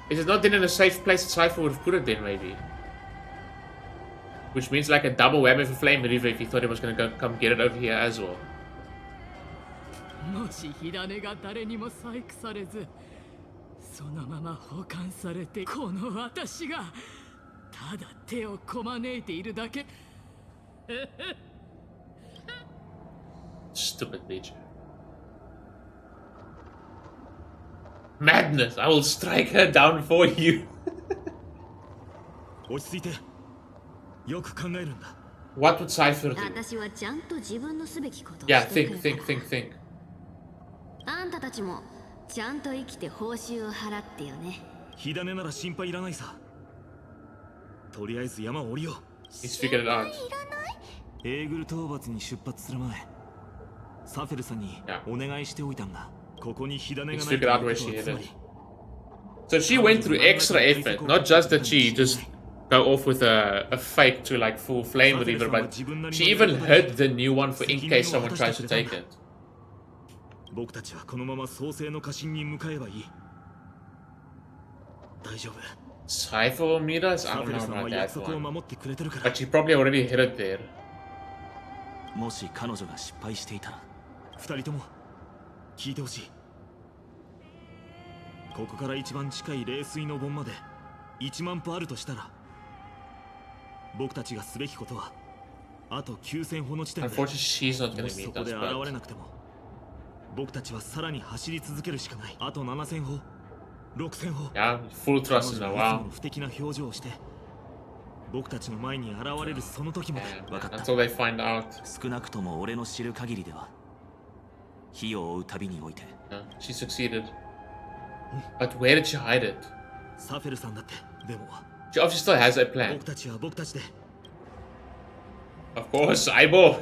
[SPEAKER 1] Is it not then in a safe place that Cypher would have put it then, maybe? Which means like a double whammy for Flame Reaver if he thought he was gonna come get it over here as well.
[SPEAKER 8] もし火種が誰にも細工されずそのまま保管されてこの私がただ手をこまねいているだけ
[SPEAKER 1] Stupid bitch. Madness! I will strike her down for you.
[SPEAKER 6] 落ち着いて。よく考えるんだ。
[SPEAKER 1] What would Cypher do?
[SPEAKER 2] 私はちゃんと自分のすべきことを
[SPEAKER 1] Yeah,
[SPEAKER 2] してく
[SPEAKER 1] think,
[SPEAKER 2] る
[SPEAKER 1] think, think, think.
[SPEAKER 2] あんたたちもちゃんと生きて報酬を払ってよね。
[SPEAKER 6] 火種なら心配いらないさ。とりあえず山を降りよう。
[SPEAKER 1] He's figured it out.
[SPEAKER 6] エーグル討伐に出発する前、サフェルさんにお願いしておいたんだ。ここに火種がないということはつまり。
[SPEAKER 1] So she went through extra effort, not just that she just go off with a fake to like full Flame Reaver, but she even hid the new one for in case someone tries to take it.
[SPEAKER 6] 僕たちはこのまま創世の家臣に向かえばいい。大丈夫。
[SPEAKER 1] Cypher will meet us? I
[SPEAKER 6] サ
[SPEAKER 1] don't
[SPEAKER 6] フェル
[SPEAKER 1] know
[SPEAKER 6] さんは
[SPEAKER 1] about
[SPEAKER 6] 約
[SPEAKER 1] that
[SPEAKER 6] 束を
[SPEAKER 1] one.
[SPEAKER 6] 守ってくれてるから。
[SPEAKER 1] But she probably already hid it there.
[SPEAKER 9] もし彼女が失敗していたら
[SPEAKER 6] 二人とも聞いてほしい。ここから一番近い冷水の盆まで1万歩あるとしたら、僕たちがすべきことはあと9000歩の地点で、
[SPEAKER 1] Unfortunately, she's not
[SPEAKER 6] も
[SPEAKER 1] gonna
[SPEAKER 6] しそ
[SPEAKER 1] meet
[SPEAKER 6] こ
[SPEAKER 1] us,
[SPEAKER 6] で現
[SPEAKER 1] but
[SPEAKER 6] れなくても僕たちはさらに走り続けるしかない。あと7000歩、6000歩。
[SPEAKER 1] yeah, full
[SPEAKER 6] 彼
[SPEAKER 1] trust in
[SPEAKER 6] 女
[SPEAKER 1] her.
[SPEAKER 6] がいつ
[SPEAKER 1] Wow.
[SPEAKER 6] も不敵な表情をして僕たちの前に現れるその時まで。
[SPEAKER 1] Yeah,
[SPEAKER 9] わかった
[SPEAKER 1] until they find out.
[SPEAKER 9] 少なくとも俺の知る限りでは火を追う旅において
[SPEAKER 1] Yeah, she succeeded. But where did she hide it?
[SPEAKER 6] サフェルさんだってでも
[SPEAKER 1] She obviously still has a plan.
[SPEAKER 6] 僕たちは僕たちで
[SPEAKER 1] Of course, eyeball.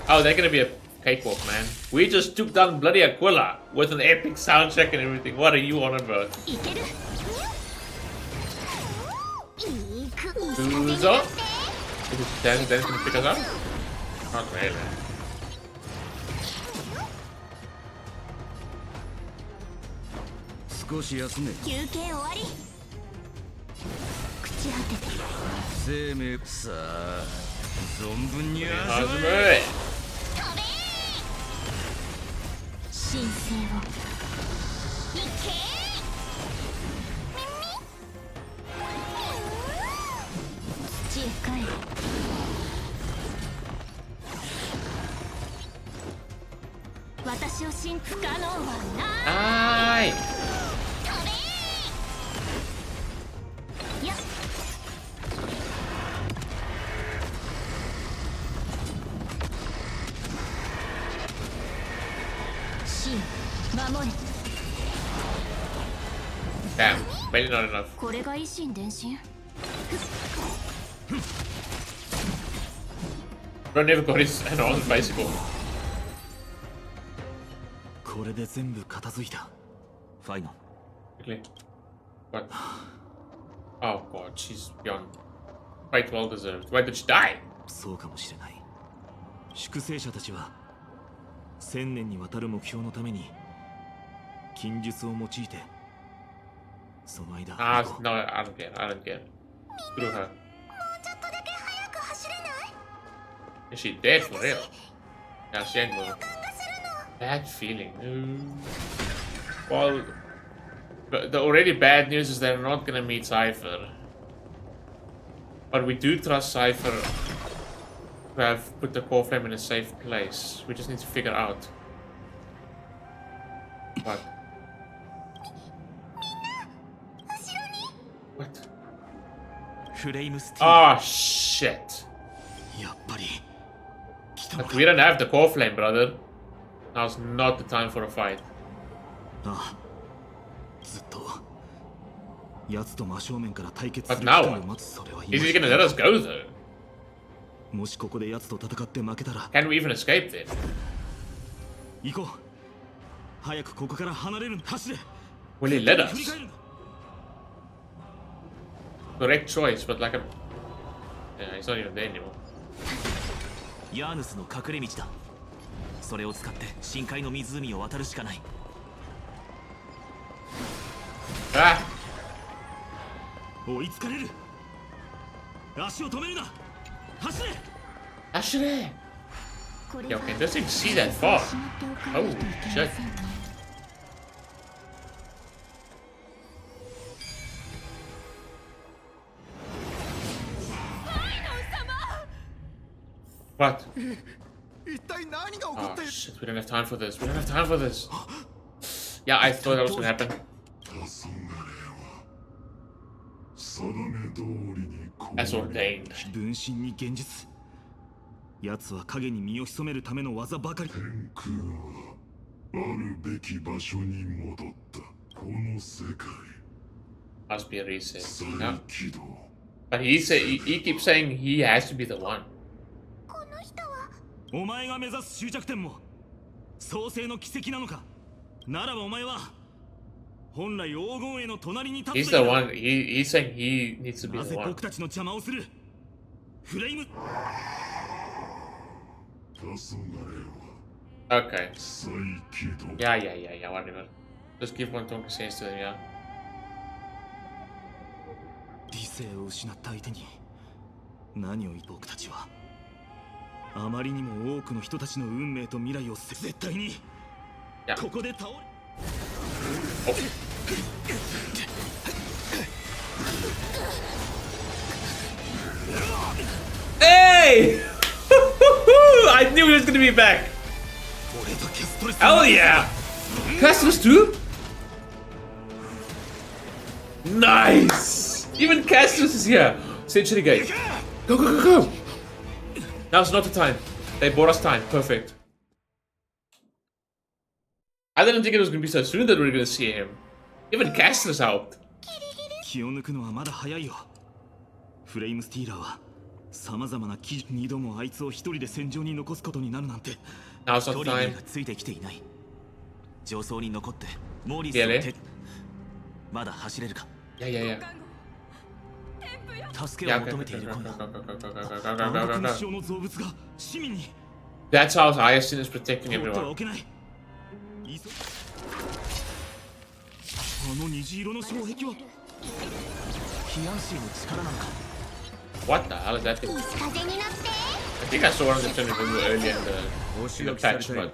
[SPEAKER 1] Oh, they're gonna be a cakewalk, man. We just took down bloody Aquila with an epic soundtrack and everything. What are you on about?
[SPEAKER 7] いける。いいく。
[SPEAKER 1] Who's up? Is Dan gonna pick us up? Not really.
[SPEAKER 10] 少し休め。
[SPEAKER 7] 休憩終わり。朽ち果てて。
[SPEAKER 10] 生命さあ存分に味わ
[SPEAKER 1] How's
[SPEAKER 10] え。
[SPEAKER 1] it?
[SPEAKER 7] 神聖を。いけ。土へ帰る。私を信不可能はない。
[SPEAKER 1] Aye.
[SPEAKER 7] やっ。神守れ。
[SPEAKER 1] Damn, maybe not enough.
[SPEAKER 7] これが維新伝心。
[SPEAKER 1] Bro never got his hand on the bicycle.
[SPEAKER 6] これで全部片付いた。
[SPEAKER 9] ファイナ
[SPEAKER 1] Quickly. What? Oh god, she's beyond. Quite well deserved. Why did she die?
[SPEAKER 6] そうかもしれない。粛清者たちは1000年にわたる目標のために禁術を用いてその間
[SPEAKER 1] No, I don't care. I don't care. Screw her.
[SPEAKER 7] もうちょっとだけ早く走れない？
[SPEAKER 1] Is she dead for real? Yeah, she ain't moving.
[SPEAKER 7] 予感がするの。
[SPEAKER 1] Bad feeling. Well, the already bad news is they're not gonna meet Cipher. But we do trust Cipher to have put the core flame in a safe place. We just need to figure out what. What?
[SPEAKER 9] フレイムスティー
[SPEAKER 1] Oh shit!
[SPEAKER 6] やっぱり来たの
[SPEAKER 1] But
[SPEAKER 6] か。
[SPEAKER 1] we don't have the core flame, brother. Now's not the time for a fight.
[SPEAKER 6] ああ、ずっと奴と真正面から対決
[SPEAKER 1] But
[SPEAKER 6] する
[SPEAKER 1] now
[SPEAKER 6] 期間
[SPEAKER 1] what?
[SPEAKER 6] を待つ。それは
[SPEAKER 1] Is he gonna let us go though?
[SPEAKER 6] もしここで奴と戦って負けたら
[SPEAKER 1] Can we even escape then?
[SPEAKER 6] 行こう。早くここから離れるんだ。走れ。
[SPEAKER 1] Will he let
[SPEAKER 6] 振り
[SPEAKER 1] us?
[SPEAKER 6] 返るんだ。
[SPEAKER 1] Correct choice, but like a... Yeah, he's not even there anymore.
[SPEAKER 9] ヤーヌスの隠れ道だ。それを使って深海の湖を渡るしかない。
[SPEAKER 1] Ah!
[SPEAKER 6] 追いつかれる。足を止めるな。走れ。
[SPEAKER 1] Ashley!
[SPEAKER 7] これ
[SPEAKER 1] Yo,
[SPEAKER 7] は
[SPEAKER 1] can this thing see that far?
[SPEAKER 7] しまっておかないといけませんね。
[SPEAKER 1] What?
[SPEAKER 5] 一体何が起こ
[SPEAKER 1] Oh
[SPEAKER 5] っている？
[SPEAKER 1] shit, we don't have time for this. We don't have time for this. Yeah, I thought that was gonna happen.
[SPEAKER 11] 定め通りに
[SPEAKER 1] As ordained.
[SPEAKER 6] 分身に現実。奴は影に身を潜めるための技ばかり。
[SPEAKER 11] 天空はあるべき場所に戻った。この世界
[SPEAKER 1] Must be a reset.
[SPEAKER 11] 再
[SPEAKER 1] Yeah.
[SPEAKER 11] 起動。
[SPEAKER 1] But he keeps saying he has to be the one.
[SPEAKER 7] この人は
[SPEAKER 6] お前が目指す終着点も創世の奇跡なのか。ならばお前は本来黄金への隣に立
[SPEAKER 1] He's
[SPEAKER 6] つ
[SPEAKER 1] the
[SPEAKER 6] べきだ。
[SPEAKER 1] one. He's saying he needs to be
[SPEAKER 6] な
[SPEAKER 1] the
[SPEAKER 6] ぜ
[SPEAKER 1] one.
[SPEAKER 6] 僕たちの邪魔をする。フレイム。
[SPEAKER 11] 黄昏
[SPEAKER 1] Okay.
[SPEAKER 11] は再起動。
[SPEAKER 1] Yeah, whatever. Just give one talking sense to him, yeah.
[SPEAKER 6] 理性を失った相手に何を言う。僕たちはあまりにも多くの人たちの運命と未来を絶対に
[SPEAKER 1] Yeah.
[SPEAKER 6] ここで倒れ。
[SPEAKER 1] Oh. Hey! I knew he was gonna be back.
[SPEAKER 6] 俺とキャストレス。
[SPEAKER 1] Hell yeah! Cassius too? Nice! Even Cassius is here. Century Gate. Go, go, go, go! Now's not the time. They bought us time. Perfect. I didn't think it was gonna be so soon that we were gonna see him. Even Cassius helped.
[SPEAKER 6] 気を抜くのはまだ早いよ。フレイムスティーラーは様々な記事。二度もあいつを一人で戦場に残すことになるなんて。
[SPEAKER 1] Now's
[SPEAKER 9] ト
[SPEAKER 1] not
[SPEAKER 9] リ
[SPEAKER 1] the
[SPEAKER 9] ビ
[SPEAKER 1] time.
[SPEAKER 9] ーがついてきていない。上層に残ってモーリスを
[SPEAKER 1] Really?
[SPEAKER 9] 手。まだ走れるか。
[SPEAKER 1] Yeah.
[SPEAKER 9] 助けを
[SPEAKER 1] Yeah,
[SPEAKER 9] 求
[SPEAKER 1] go,
[SPEAKER 9] めてい
[SPEAKER 1] go,
[SPEAKER 9] る
[SPEAKER 1] go,
[SPEAKER 9] 今
[SPEAKER 1] go,
[SPEAKER 9] 度。
[SPEAKER 1] go, go, go, go, go, go, go,
[SPEAKER 6] 暗
[SPEAKER 1] go,
[SPEAKER 6] 黒
[SPEAKER 1] go,
[SPEAKER 6] の
[SPEAKER 1] go.
[SPEAKER 6] 潮の造物が市民に
[SPEAKER 1] That's how Hyacine is protecting
[SPEAKER 6] 放っては
[SPEAKER 1] everyone.
[SPEAKER 6] おけない。あの虹色の障壁は
[SPEAKER 9] ヒアンシーの力なのか。
[SPEAKER 1] What the hell is that thing?
[SPEAKER 7] 風に乗って
[SPEAKER 1] I think I saw one of the turning earlier in the patch, but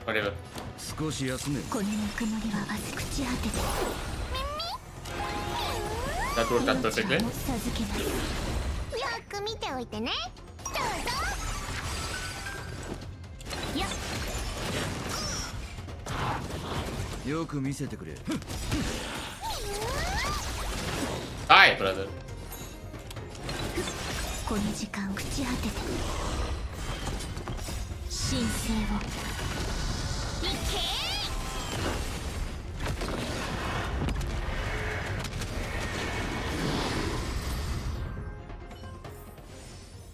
[SPEAKER 1] whatever.
[SPEAKER 10] 少し休め。
[SPEAKER 7] このぬくもりはわず朽ち果てて
[SPEAKER 1] That worked out
[SPEAKER 7] 命
[SPEAKER 1] perfectly.
[SPEAKER 7] は持ち授けますよく見ておいてねどうぞよっ
[SPEAKER 10] よく見せてくれ。
[SPEAKER 1] Die, brother.
[SPEAKER 7] この時間朽ち果てて神聖をいけ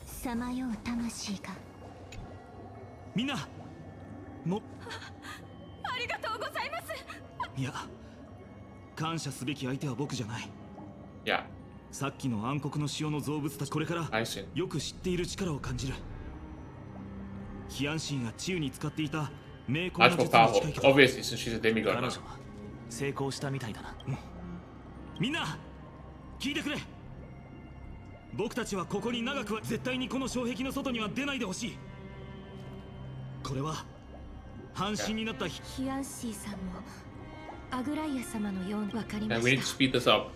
[SPEAKER 7] さまよう魂が
[SPEAKER 6] みんなも
[SPEAKER 4] ありがとうございます。
[SPEAKER 6] いや感謝すべき相手は僕じゃない。
[SPEAKER 1] Yeah,
[SPEAKER 6] さっきの暗黒の潮の造物たち。これから
[SPEAKER 1] I see.
[SPEAKER 6] よく知っている力を感じる。ヒアンシーが治癒に使っていた名工
[SPEAKER 1] Much
[SPEAKER 6] の
[SPEAKER 1] more
[SPEAKER 6] 術に
[SPEAKER 1] powerful.
[SPEAKER 6] 近いけど
[SPEAKER 1] Obviously, since she's a
[SPEAKER 9] 彼
[SPEAKER 1] demigod
[SPEAKER 9] 女
[SPEAKER 1] now.
[SPEAKER 9] は成功したみたいだな。
[SPEAKER 6] みんな聞いてくれ。僕たちはここに長くは絶対にこの障壁の外には出ないでほしい。これは半身になった
[SPEAKER 4] ヒアンシーさんもアグライア様のように分かりま
[SPEAKER 1] And we need
[SPEAKER 4] し
[SPEAKER 1] to speed this up.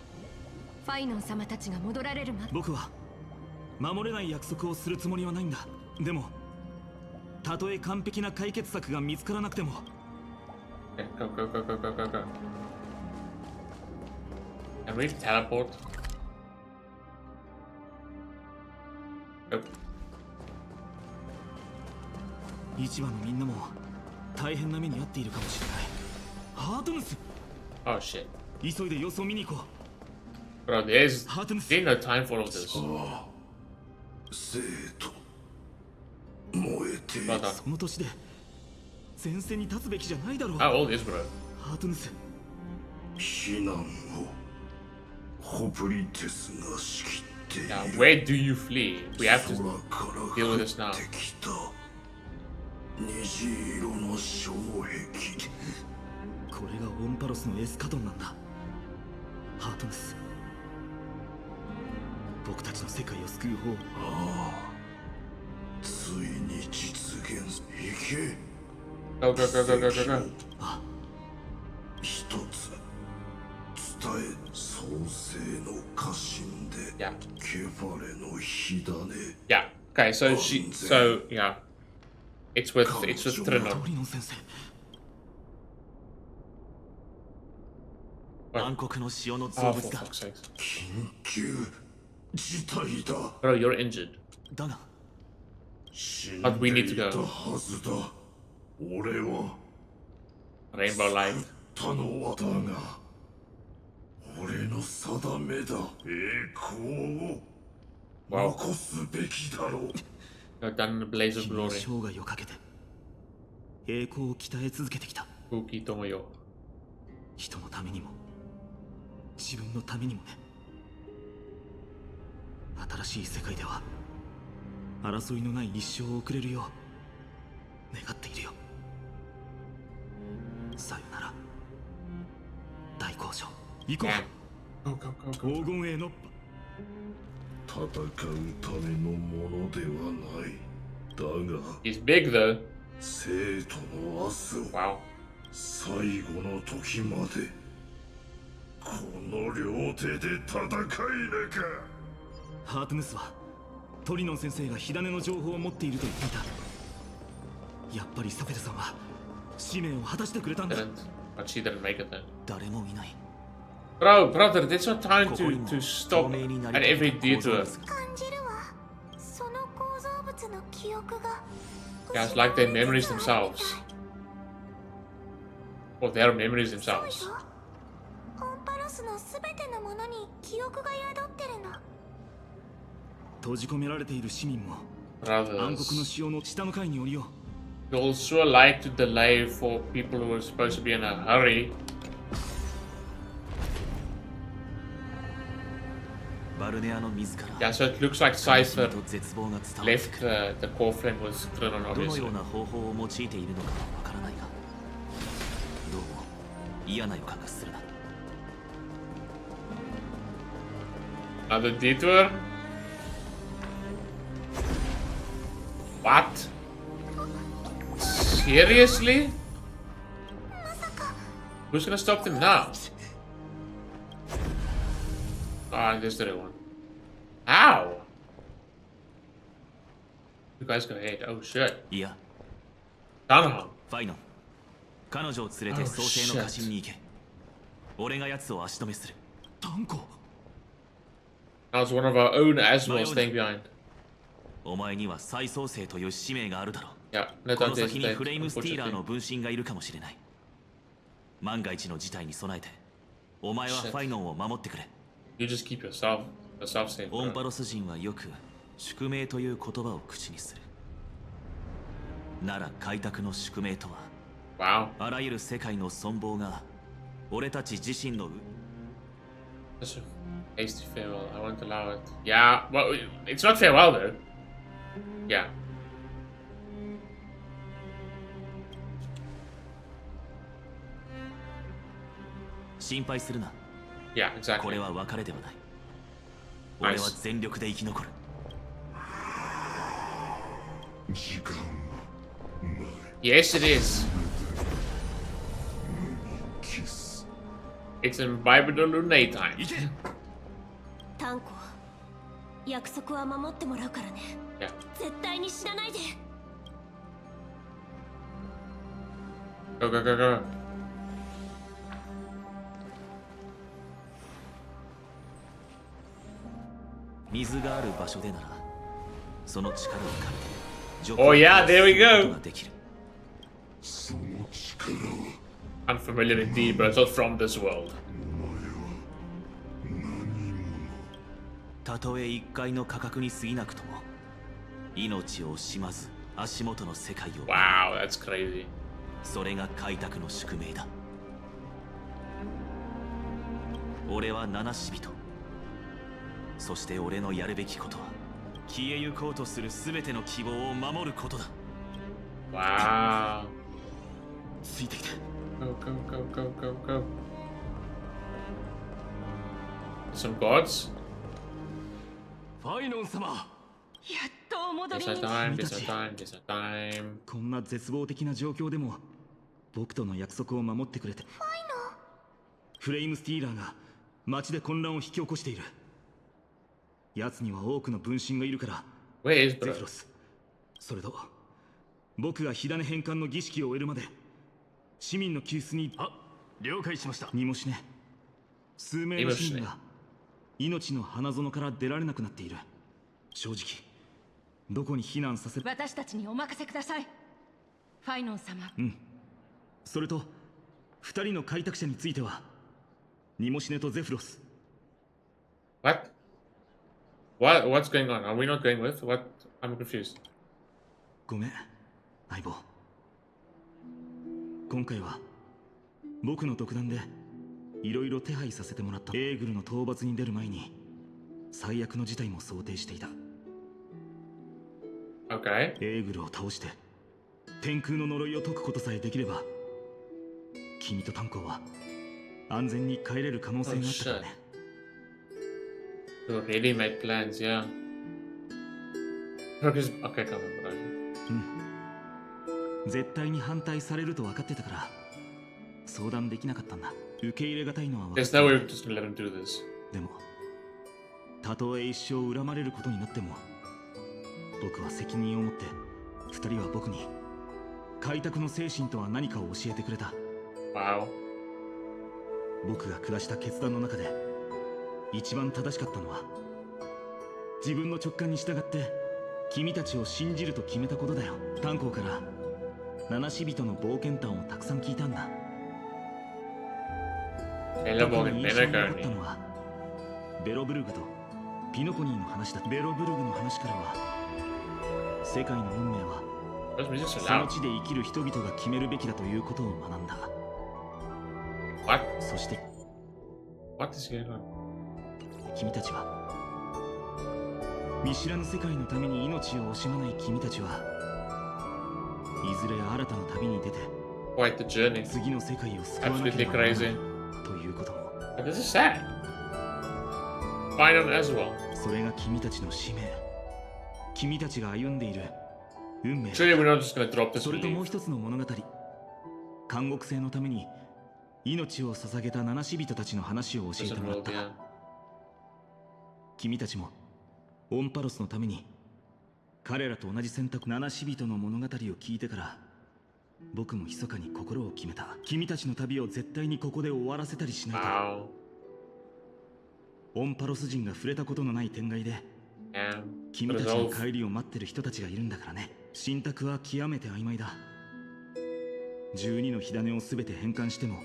[SPEAKER 4] た。ファイノン様たちが戻られるまで
[SPEAKER 6] 僕は守れない約束をするつもりはないんだ。でもたとえ完璧な解決策が見つからなくても
[SPEAKER 1] Okay, go, go, go, go, go, go, go. Can we teleport? Nope.
[SPEAKER 6] 市場のみんなも大変な目に遭っているかもしれない。ハートヌス
[SPEAKER 1] Oh shit.
[SPEAKER 6] 急いで様子を見に行こ
[SPEAKER 1] Bro, there's no time for all of this.
[SPEAKER 11] 生徒燃えている
[SPEAKER 1] Well
[SPEAKER 6] う。
[SPEAKER 1] done.
[SPEAKER 6] その年で前線に立つべきじゃないだろう。
[SPEAKER 1] How old is bro?
[SPEAKER 6] ハートヌス
[SPEAKER 11] 避難をホプリテスが仕切っている
[SPEAKER 1] Yeah, where do you flee? We have to
[SPEAKER 11] 空から
[SPEAKER 1] deal
[SPEAKER 11] 降
[SPEAKER 1] with
[SPEAKER 11] っ
[SPEAKER 1] this now.
[SPEAKER 11] てきた虹色の障壁
[SPEAKER 6] これがオンパロスのエスカトンなんだ。ハートヌス僕たちの世界を救う方。
[SPEAKER 11] ああついに実現いけ
[SPEAKER 1] Go, go, go, go, go, go, go.
[SPEAKER 11] 一つ伝え創世の家臣で
[SPEAKER 1] Yeah.
[SPEAKER 11] ケファレの火種
[SPEAKER 1] Yeah. Okay, so so yeah. It's with Trinon.
[SPEAKER 6] トリノン先生。
[SPEAKER 9] 暗黒の潮の造
[SPEAKER 1] Oh,
[SPEAKER 9] 物
[SPEAKER 1] for
[SPEAKER 9] だ。
[SPEAKER 1] fuck's sake.
[SPEAKER 11] 緊急事態だ
[SPEAKER 1] Bro, you're injured.
[SPEAKER 9] だが
[SPEAKER 11] 死ん
[SPEAKER 1] But we
[SPEAKER 11] で
[SPEAKER 1] need
[SPEAKER 11] い
[SPEAKER 1] to
[SPEAKER 11] た
[SPEAKER 1] go.
[SPEAKER 11] はずだ俺は
[SPEAKER 1] Rainbow light.
[SPEAKER 11] たのはだが俺の定めだ栄光を
[SPEAKER 1] Wow.
[SPEAKER 11] 残すべきだろう
[SPEAKER 1] Go down in the blaze of
[SPEAKER 6] 君の
[SPEAKER 1] glory.
[SPEAKER 6] 生涯をかけて栄光を鍛え続けてきた。
[SPEAKER 1] Spooky Tomoyo.
[SPEAKER 6] 人のためにも自分のためにもね。新しい世界では争いのない一生を送れるよう願っているよ。さよなら大交渉行こ
[SPEAKER 1] Yeah. Go, go,
[SPEAKER 6] う。
[SPEAKER 1] go, go.
[SPEAKER 6] 黄金への
[SPEAKER 11] 戦うためのものではないだが
[SPEAKER 1] He's big though.
[SPEAKER 11] 生徒の明日を
[SPEAKER 1] Wow.
[SPEAKER 11] 最後の時までこの両手で戦いなか
[SPEAKER 6] ハートヌスはトリノン先生が火種の情報を持っていると言っていた。やっぱりサフェルさんは使命を果たしてくれたんだ。
[SPEAKER 1] Didn't. But she didn't make it then.
[SPEAKER 9] 誰もいない。
[SPEAKER 1] Bro, brother, there's no time to stop
[SPEAKER 9] 透明にな
[SPEAKER 1] at
[SPEAKER 9] りた
[SPEAKER 1] every
[SPEAKER 9] い構造
[SPEAKER 1] detour.
[SPEAKER 9] 物が
[SPEAKER 7] 感じるわその構造物の記憶が
[SPEAKER 1] Yeah, it's like their memories themselves. Or their memories
[SPEAKER 7] そう
[SPEAKER 1] themselves.
[SPEAKER 7] よオンパロスのすべてのものに記憶が宿ってるの
[SPEAKER 6] 閉じ込められている市民も暗黒の
[SPEAKER 1] Brothers.
[SPEAKER 6] 潮の下の階に降りよう。
[SPEAKER 1] You will sure like to delay for people who are supposed to be in a hurry.
[SPEAKER 9] バルネアの自ら
[SPEAKER 1] Yeah, so it looks like
[SPEAKER 9] 悲しみ
[SPEAKER 1] Cipher
[SPEAKER 9] と絶望が伝わって
[SPEAKER 1] left
[SPEAKER 9] くる。
[SPEAKER 1] the core flame with Trinon,
[SPEAKER 9] どの
[SPEAKER 1] obviously.
[SPEAKER 9] ような方法を用いているのかはわからないが、どうも嫌な予感がするな。
[SPEAKER 1] Another detour? What? Seriously? Who's gonna stop them now? Ah, there's the real one. How? You guys go ahead. Oh shit.
[SPEAKER 9] いや、
[SPEAKER 1] Donovan.
[SPEAKER 9] ファイノン、彼女を連れて創世の家臣に行け。俺が奴を足止めする。
[SPEAKER 6] 断固
[SPEAKER 1] That was one of our own as well staying behind.
[SPEAKER 9] お前には再創生という使命があるだろう。
[SPEAKER 1] Yeah, no
[SPEAKER 9] こ
[SPEAKER 1] time
[SPEAKER 9] の
[SPEAKER 1] to
[SPEAKER 9] 先に
[SPEAKER 1] hesitate,
[SPEAKER 9] フレイムスティーラー
[SPEAKER 1] unfortunately.
[SPEAKER 9] の分身がいるかもしれない。万が一の事態に備えて、お前はファイノンを守ってくれ。
[SPEAKER 1] You just keep yourself safe.
[SPEAKER 9] オンパ
[SPEAKER 1] Bro.
[SPEAKER 9] ロス人はよく宿命という言葉を口にする。なら開拓の宿命とは、
[SPEAKER 1] Wow.
[SPEAKER 9] あらゆる世界の存亡が俺たち自身の
[SPEAKER 1] That's a hasty farewell. I won't allow it. Yeah, well, it's not farewell though. Yeah.
[SPEAKER 9] 心配するな。
[SPEAKER 1] Yeah, exactly.
[SPEAKER 9] これは別れではない。俺は全力で生き残る。
[SPEAKER 11] 時間
[SPEAKER 1] Yes, it is. It's in Bible Lunay time.
[SPEAKER 4] タンコ、約束は守ってもらうからね。
[SPEAKER 1] Yeah.
[SPEAKER 4] 絶対に死なないで。
[SPEAKER 1] Go, go, go, go.
[SPEAKER 9] 水がある場所でなら、その力を借りて、
[SPEAKER 1] Oh yeah, there we go.
[SPEAKER 9] できる。
[SPEAKER 11] その力は
[SPEAKER 1] Unfamiliar indeed, but it's not from this world.
[SPEAKER 9] たとえ一回の価格に過ぎなくとも、命を惜しまず足元の世界を。
[SPEAKER 1] Wow, that's crazy.
[SPEAKER 9] それが開拓の宿命だ。俺は七死人。そして俺のやるべきことは、消えゆこうとするすべての希望を守ることだ。
[SPEAKER 1] Wow.
[SPEAKER 9] ついてきて。
[SPEAKER 1] Go, go, go, go, go, go. Some gods?
[SPEAKER 3] ファイノン様。
[SPEAKER 4] やっとお戻り
[SPEAKER 1] This
[SPEAKER 4] に。
[SPEAKER 1] a time, this a time, this a time.
[SPEAKER 6] こんな絶望的な状況でも僕との約束を守ってくれて。フレイムスティーラーが街で混乱を引き起こしている。奴には多くの分身がいるから。
[SPEAKER 1] Where is
[SPEAKER 6] ゼ
[SPEAKER 1] bro?
[SPEAKER 6] フロス、それと僕が火種返還の儀式を終えるまで市民の救出に。
[SPEAKER 3] あ、了解しました。
[SPEAKER 6] にもしね、数名の市民が命の花園から出られなくなっている。正直どこに避難させる。
[SPEAKER 4] 私たちにお任せください、ファイノン様。
[SPEAKER 6] それと2人の開拓者については、ニモシネとゼフロス。
[SPEAKER 1] What? What's going on? Are we not going with? What? I'm confused.
[SPEAKER 6] ごめん相棒。今回は僕の独断でいろいろ手配させてもらった。エーグルの討伐に出る前に最悪の事態も想定していた。
[SPEAKER 1] Okay.
[SPEAKER 6] エーグルを倒して天空の呪いを解くことさえできれば、君と炭鉱は安全に帰れる可能性があったからね。
[SPEAKER 1] You really made plans, yeah. Because okay, come on, bro.
[SPEAKER 6] 絶対に反対されると分かってたから相談できなかったんだ。受け入れがたいのは分かっ
[SPEAKER 1] There's
[SPEAKER 6] て
[SPEAKER 1] no
[SPEAKER 6] る。
[SPEAKER 1] way we're just gonna let him do this.
[SPEAKER 6] でもたとえ一生恨まれることになっても、僕は責任を持って2人は僕に開拓の精神とは何かを教えてくれた。
[SPEAKER 1] Wow.
[SPEAKER 6] 僕が下した決断の中で一番正しかったのは、自分の直感に従って君たちを信じると決めたことだよ。炭鉱から七死人の冒険談をたくさん聞いたんだ。
[SPEAKER 1] Available
[SPEAKER 6] 特
[SPEAKER 1] in
[SPEAKER 6] に印象に残った
[SPEAKER 1] Benegar.
[SPEAKER 6] のはベロブルグとピノコニーの話だ。ベロブルグの話からは、世界の運命は
[SPEAKER 1] What's music so
[SPEAKER 6] その
[SPEAKER 1] loud?
[SPEAKER 6] 地で生きる人々が決めるべきだということを学んだ。
[SPEAKER 1] What?
[SPEAKER 6] そして
[SPEAKER 1] What is going on?
[SPEAKER 6] 君たちは、見知らぬ世界のために命を惜しまない君たちは、いずれ新たな旅に出て
[SPEAKER 1] Quite the journey.
[SPEAKER 6] 次の世界を救わなけ
[SPEAKER 1] Absolutely
[SPEAKER 6] ればならない
[SPEAKER 1] crazy.
[SPEAKER 6] ということも。
[SPEAKER 1] But this is sad. Final as well.
[SPEAKER 6] それが君たちの使命、君たちが歩んでいる運命だ。
[SPEAKER 1] Surely we're not just gonna drop this
[SPEAKER 6] それと
[SPEAKER 1] and
[SPEAKER 6] もう
[SPEAKER 1] leave.
[SPEAKER 6] 一つの物語、監獄制のために命を捧げた七死人たちの話を教え
[SPEAKER 1] Doesn't
[SPEAKER 6] てもらっ
[SPEAKER 1] roll,
[SPEAKER 6] た。
[SPEAKER 1] yeah.
[SPEAKER 6] 君たちもオンパロスのために彼らと同じ選択。七死人の物語を聞いてから僕も密かに心を決めた。君たちの旅を絶対にここで終わらせたりしないと。
[SPEAKER 1] Wow.
[SPEAKER 6] オンパロス人が触れたことのない天外で
[SPEAKER 1] Yeah.
[SPEAKER 6] 君たちの
[SPEAKER 1] Resolve.
[SPEAKER 6] 帰りを待ってる人たちがいるんだからね。信託は極めて曖昧だ。12の火種を全て返還しても、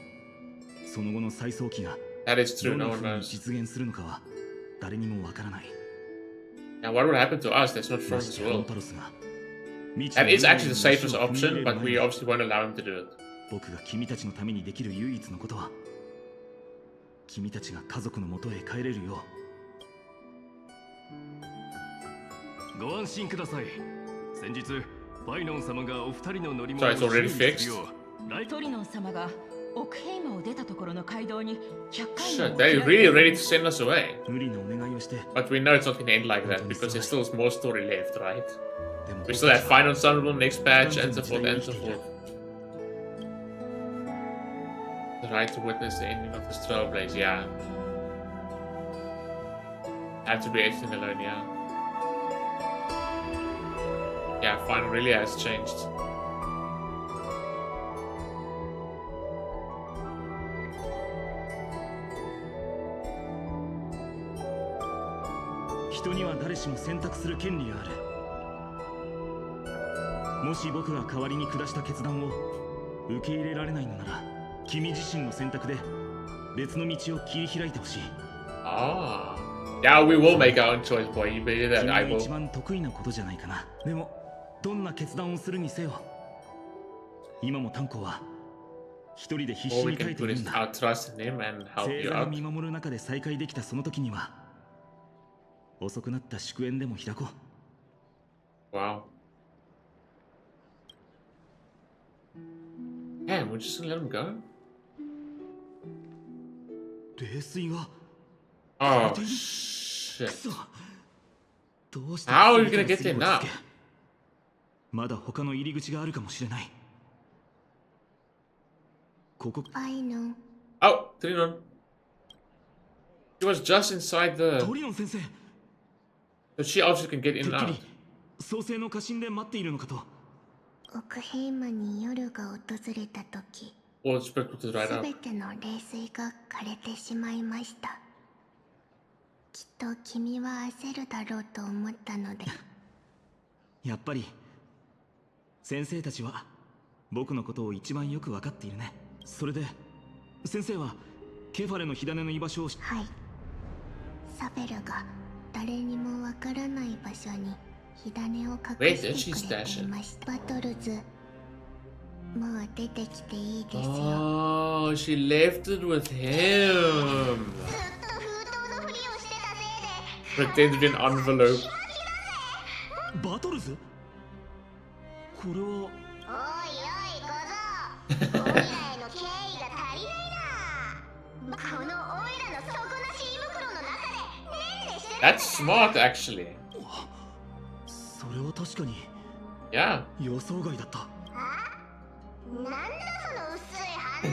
[SPEAKER 6] その後の再早期が
[SPEAKER 1] That is
[SPEAKER 6] ど
[SPEAKER 1] true.
[SPEAKER 6] んな
[SPEAKER 1] No
[SPEAKER 6] 風
[SPEAKER 1] one
[SPEAKER 6] に
[SPEAKER 1] knows.
[SPEAKER 6] 実現するのかは誰にもわからない。
[SPEAKER 1] Now, what would happen to us that's not from
[SPEAKER 6] ま
[SPEAKER 1] this
[SPEAKER 6] してオン
[SPEAKER 1] world?
[SPEAKER 6] パロスが未知の
[SPEAKER 1] That is
[SPEAKER 6] 運命
[SPEAKER 1] actually
[SPEAKER 6] の
[SPEAKER 1] the
[SPEAKER 6] 道
[SPEAKER 1] safest
[SPEAKER 6] を踏み入
[SPEAKER 1] option,
[SPEAKER 6] れる
[SPEAKER 1] but
[SPEAKER 6] 前
[SPEAKER 1] we
[SPEAKER 6] に
[SPEAKER 1] obviously won't allow him to do it.
[SPEAKER 6] 僕が君たちのためにできる唯一のことは、君たちが家族の元へ帰れるよ
[SPEAKER 3] ご安心ください。先日ファイノン様がお二人の乗り物
[SPEAKER 1] Sorry,
[SPEAKER 3] を
[SPEAKER 1] it's already
[SPEAKER 3] 修理する
[SPEAKER 1] fixed?
[SPEAKER 3] ようライト
[SPEAKER 4] トリノン様が
[SPEAKER 12] 奥ヘイマを出たところの街道に100回
[SPEAKER 1] Shit, they're really ready to send us away.
[SPEAKER 6] 無理なお願いをして
[SPEAKER 1] But we know it's not gonna end like that because there's still more story left, right? We still have final ensemble, next patch, and so forth and so forth. The right to witness the ending of this Trailblaze, yeah. Have to be everything alone, yeah. Yeah, final really has changed.
[SPEAKER 6] People には誰しも選択する権利がある。もし僕が代わりに下した決断を受け入れられないのなら、君自身の選択で別の道を切り開いてほしい。
[SPEAKER 1] Ah. Yeah, we will make our own choice, boy. You believe that? I
[SPEAKER 6] 君が
[SPEAKER 1] will.
[SPEAKER 6] 一番得意なことじゃないかな。でも、どんな決断をするにせよ、今も炭鉱は一人で必死
[SPEAKER 1] Or we
[SPEAKER 6] に耐
[SPEAKER 1] can
[SPEAKER 6] えてい
[SPEAKER 1] put
[SPEAKER 6] るんだ。
[SPEAKER 1] our trust in him and help
[SPEAKER 6] 星
[SPEAKER 1] you
[SPEAKER 6] 座が
[SPEAKER 1] out.
[SPEAKER 6] 見守る中で再会できたその時には、遅くなった祝宴でも開こ
[SPEAKER 1] う。Wow. Damn, we're just gonna let him go?
[SPEAKER 6] 冷水が
[SPEAKER 1] Oh, shit.
[SPEAKER 6] どうして
[SPEAKER 1] How are we gonna get there now?
[SPEAKER 6] まだ他の入り口があるかもしれない。ここ。
[SPEAKER 1] Oh, Trinon. She was just inside the.
[SPEAKER 6] トリノン先生。
[SPEAKER 1] So she also can get in and out.
[SPEAKER 6] 創世の家臣で待っているのかと。
[SPEAKER 7] 奥ヘイマに夜が訪れた時、
[SPEAKER 1] All expect to right
[SPEAKER 7] す
[SPEAKER 1] out.
[SPEAKER 7] べての冷水が枯れてしまいました。きっと君は焦るだろうと思ったので。
[SPEAKER 6] やっぱり先生たちは僕のことを一番よく分かっているね。それで先生はケファレの火種の居場所を。
[SPEAKER 7] はい。サフェルが誰にもわからない場所に火種を隠してくれていました。バトルズ、もう出てきていいですよ。
[SPEAKER 1] Oh, she left it with him. Pretend to be an envelope.
[SPEAKER 6] バトルズ？これは。
[SPEAKER 7] おいおい小僧、オイラへの敬意が足りないな。このオイラの底なし胃袋の中でねんねしてる。
[SPEAKER 1] That's smart, actually.
[SPEAKER 6] それは確かに。
[SPEAKER 1] Yeah.
[SPEAKER 6] 予想外だった。
[SPEAKER 7] なんだその薄い反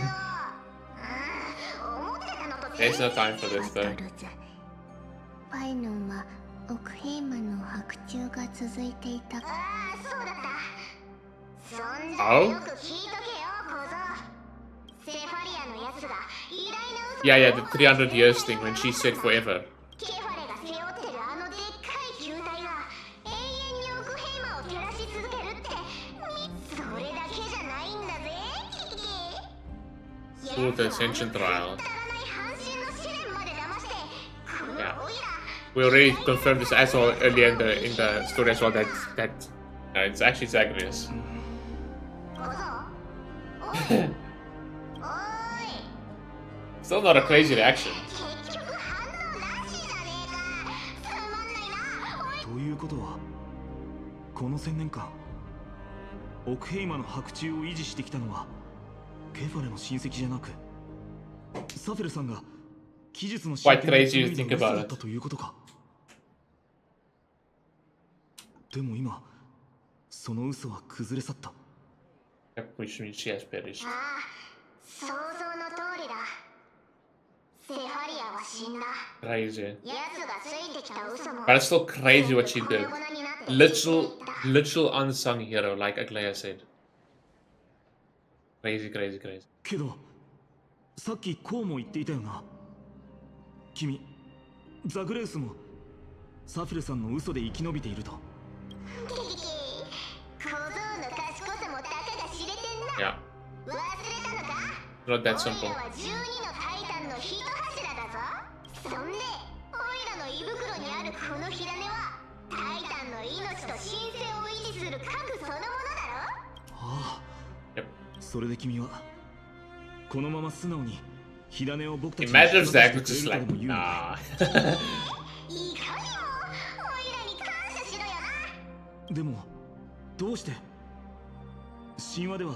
[SPEAKER 7] 応。思ってたのと
[SPEAKER 1] There's no time for this though.
[SPEAKER 7] ファイノンは奥ヘイマの白昼が続いていた。ああ、そうだった。そんじゃよく聞いとけよ、小僧。セファリアのやつが偉大な嘘。
[SPEAKER 1] Yeah, the 300 years thing when she said forever.
[SPEAKER 7] ケファレが背負ってるあのでっかい球体が永遠に奥ヘイマを照らし続けるって、それだけじゃないんだぜ、キキ。
[SPEAKER 1] Through the Ascension trial. Yeah. We already confirmed this as well earlier in the story as well that it's actually Zagreus. Still not a crazy reaction.
[SPEAKER 6] ということは、この1000年間、奥ヘイマの白昼を維持してきたのはケファレの親戚じゃなく、サフェルさんが技術の進展を紡いだ嘘だったということか。でも今、その嘘は崩れ去った。
[SPEAKER 1] Yep, which means she has perished.
[SPEAKER 7] ああ、想像の通りだ。セファリアは死んだ。
[SPEAKER 1] Crazy.
[SPEAKER 7] 奴がついてきた嘘も。
[SPEAKER 1] But it's still crazy what she did. Literal unsung hero, like Aquila said. Crazy, crazy, crazy.
[SPEAKER 6] けど、さっきこうも言っていたよな。君、ザグレウスもサフェルさんの嘘で生き延びていると。
[SPEAKER 7] キキキ、小僧の賢さもたかが知れてんな。
[SPEAKER 1] Yeah.
[SPEAKER 7] 忘れたのか？
[SPEAKER 1] Not that simple.
[SPEAKER 7] オイラは12のタイタンの一柱だぞ。そんで、オイラの胃袋にあるこの火種はタイタンの命と神聖を維持する核そのものだろ。
[SPEAKER 6] ああ。
[SPEAKER 1] Yep.
[SPEAKER 6] それで君はこのまま素直に火種を僕たちに
[SPEAKER 1] Imagine if Zach was just like, nah.
[SPEAKER 7] いかにも、オイラに感謝しろよな。
[SPEAKER 6] でもどうして？神話では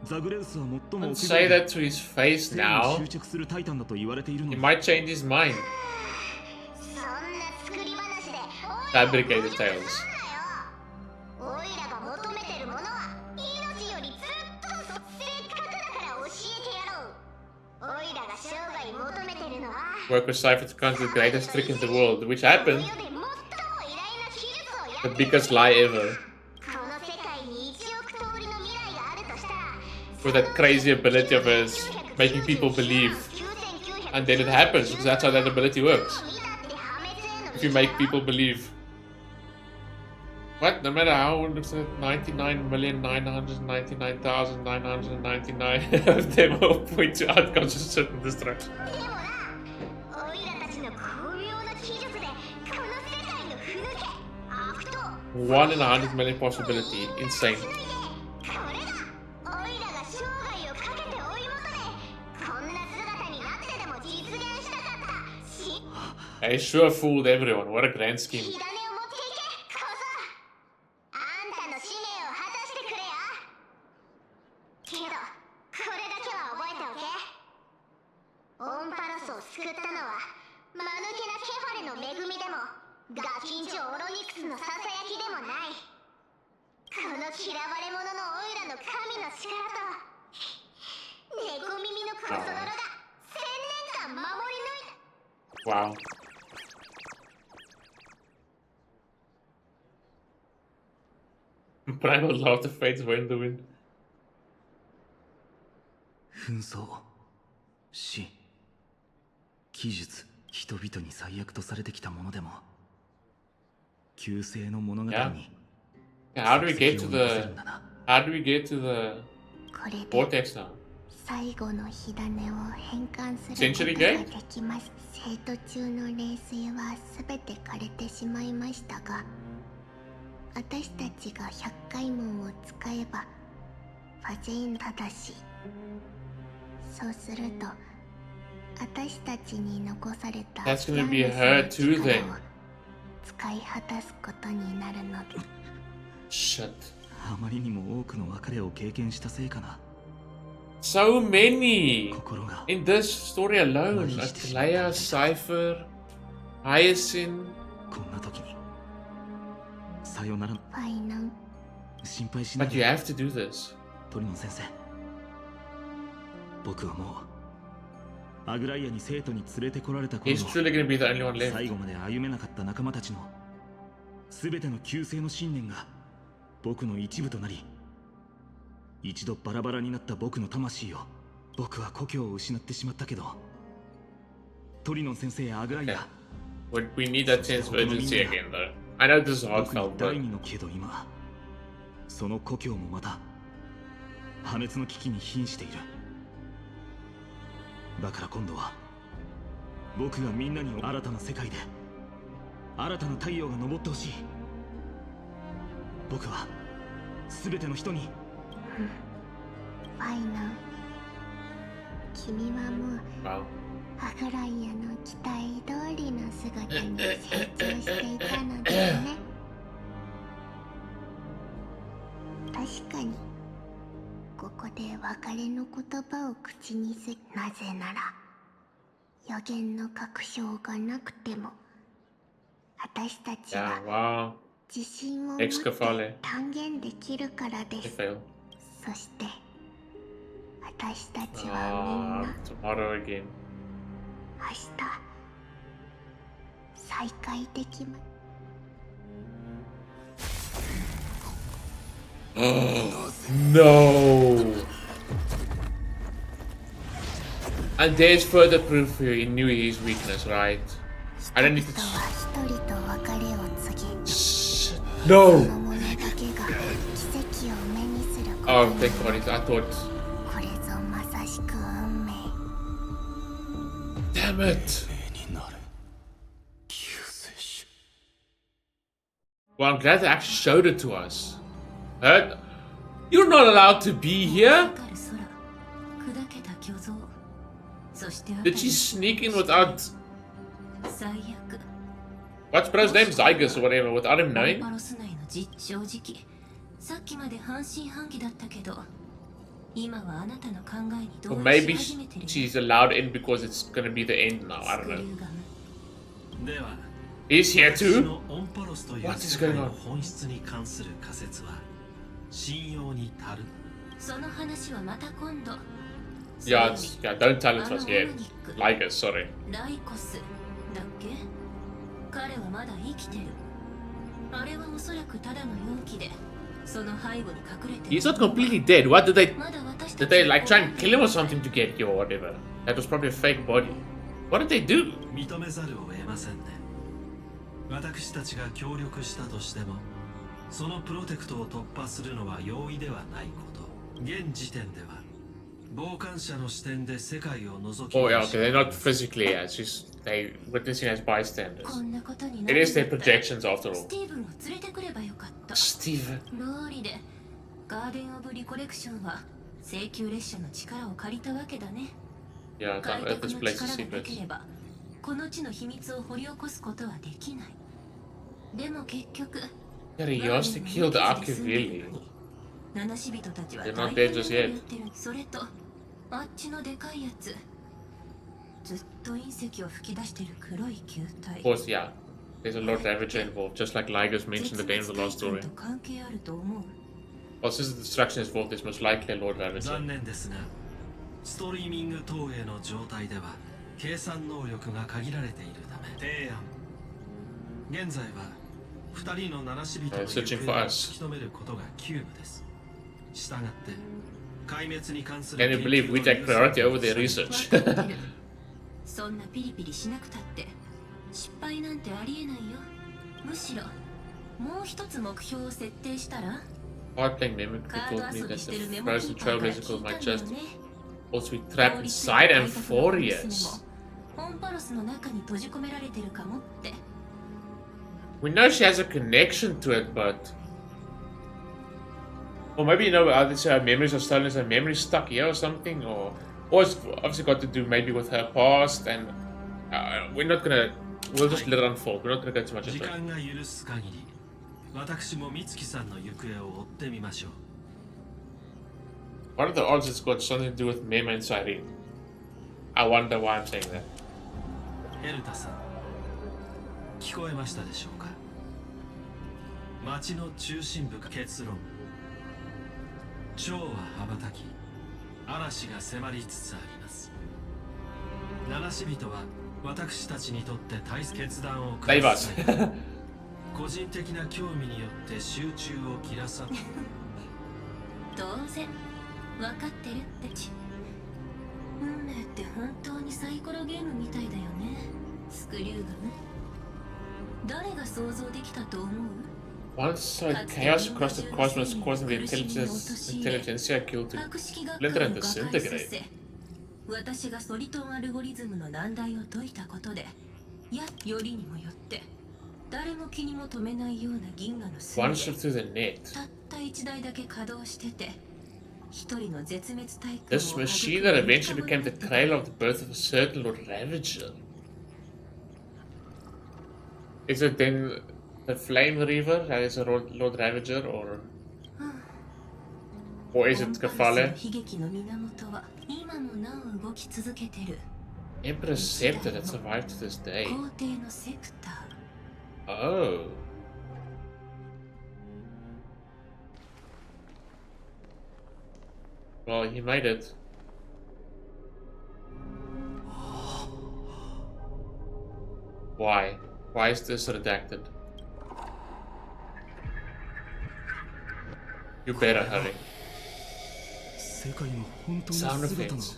[SPEAKER 1] Don't say that to his face now. He might change his mind. Fabricated tales. Work with Cipher to conquer the greatest trick in the world, which happened. The biggest lie ever. With that crazy ability of his, making people believe. And then it happens, because that's how that ability works. If you make people believe. What? No matter how it looks at 99,999,999 of them all point to outcomes of certain destruction. 1 in 100 million possibility. Insane. I sure fooled everyone. What a grand scheme. Wow. Primal love the fates were in the wind.
[SPEAKER 9] 紛争、死、技術、人々に最悪とされてきたものでも、旧世の物語に。
[SPEAKER 1] How do we get to the vortex now?
[SPEAKER 7] 最後の火種を変換することが
[SPEAKER 1] Century
[SPEAKER 7] で
[SPEAKER 1] Gate?
[SPEAKER 7] きます。生徒中の冷水はすべて枯れてしまいましたが、私たちが100回門を使えばファジェインただし、そうすると私たちに残されたヤンスの力を使い果たすことになるので。
[SPEAKER 9] あまりにも多くの別れを経験したせいかな。
[SPEAKER 1] So many in this story alone. Aquila, Cipher, Hyacine.
[SPEAKER 9] こんな時にさよなら。
[SPEAKER 7] ファイナン。
[SPEAKER 9] 心配しないで。
[SPEAKER 1] But you have to do this.
[SPEAKER 9] 鳥野先生。僕はもうアグライアに生徒に連れてこられた頃の
[SPEAKER 1] He's truly gonna be the only one left.
[SPEAKER 9] 最後まで歩めなかった仲間たちの全ての旧世の信念が僕の一部となり、一度バラバラになった僕の魂を僕は故郷を失ってしまったけど、鳥野先生やアグライア、
[SPEAKER 1] We need that sense of urgency again though. I know this is heartfelt, but
[SPEAKER 9] 第二のけど今その故郷もまた破滅の危機に瀕している。だから今度は僕がみんなに新たな世界で新たな太陽が昇ってほしい。僕は全ての人に。
[SPEAKER 7] ファイナン、君はもうアグライアの期待通りの姿に成長していたのですね。確かにここで別れの言葉を口にする。なぜなら予言の確証がなくても私たちは自信を持って断言できるからです。そして私たちはみんな明日再会できます。
[SPEAKER 1] No. And there's further proof here. He knew his weakness, right? I don't need to. No. Oh, thank God! I thought. Damn it! Well, I'm glad they actually showed it to us. You're not allowed to be here. Did she sneak in without? What's bro's name? Zygus or whatever, without him knowing? Or maybe she's allowed in because it's gonna be the end now. I don't know. He's here too? What is going on? Yeah, don't tell it was yet. Like us, sorry. He's not completely dead. What did they like try and kill him or something to get you or whatever? That was probably a fake body. What did they do?
[SPEAKER 13] 私たちが協力したとしても、そのプロテクトを突破するのは容易ではないこと。現時点では、傍観者の視点で世界を覗き。
[SPEAKER 1] Oh yeah, okay, they're not physically as just they witnessing as bystanders. It is their projections after all. Steven.
[SPEAKER 4] ローリでガーデンオブリコレクションは請求列車の力を借りたわけだね。
[SPEAKER 1] Yeah, it's on Earth, this place is secret.
[SPEAKER 4] この地の秘密を掘り起こすことはできない。でも結局、
[SPEAKER 1] Yeah, he used to kill the Aquila. They're not dead just yet.
[SPEAKER 4] それとあっちのでかいやつ、ずっと隕石を吹き出してる黒い球体。
[SPEAKER 1] Of course, yeah. There's a Lord Ravager involved, just like Liger's mentioned at the end of the last story.
[SPEAKER 4] 関係あると思う。
[SPEAKER 1] Well, since the destruction is involved, there's most likely a Lord Ravager.
[SPEAKER 13] 残念ですが、ストリーミング投影の状態では計算能力が限られているため、提案。現在は2人の七死人の行方を突き止めることが急務です。したがって壊滅に関する
[SPEAKER 1] Can you believe we take priority over their research?
[SPEAKER 4] そんなピリピリしなくたって失敗なんてありえないよ。むしろもう一つ目標を設定したら。
[SPEAKER 1] Hard playing Mimic told me that the frozen Trailblaze might just also be trapped inside amphoreus. We know she has a connection to it, but... Or maybe, you know, her memories are stolen, is her memory stuck here or something? Or it's obviously got to do maybe with her past, and we're not gonna... We'll just let it unfold, we're not gonna go too much into it. What are the odds it's got something to do with Mem and Cyrene? I wonder why I'm saying that.
[SPEAKER 13] エルタさん、聞こえましたでしょうか。町の中心部結論。蝶は羽ばたき、嵐が迫りつつあります。七死人は私たちにとって大切決断を下す。個人的な興味によって集中を切らさ。
[SPEAKER 4] 当然、分かってるってち。運命って本当にサイコロゲームみたいだよね。スクリューガム。誰が想像できたと思う？
[SPEAKER 1] Once chaos across the cosmos causing the intelligentsia guild to splinter and disintegrate.
[SPEAKER 4] 私がソリトンアルゴリズムの難題を解いたことで、よりにもよって誰も気にも留めないような銀河の隅でたった一台だけ稼働してて、一人の絶滅体験を
[SPEAKER 1] This machine that eventually became the cradle of the birth of a certain Lord Ravager. Is it then the Flame Reaver that is a Lord Ravager, or is it Kefale? Emperor's Scepter that survived to this day. Oh. Well, he made it. Why? Why is this redacted? You better hurry. Sound effects.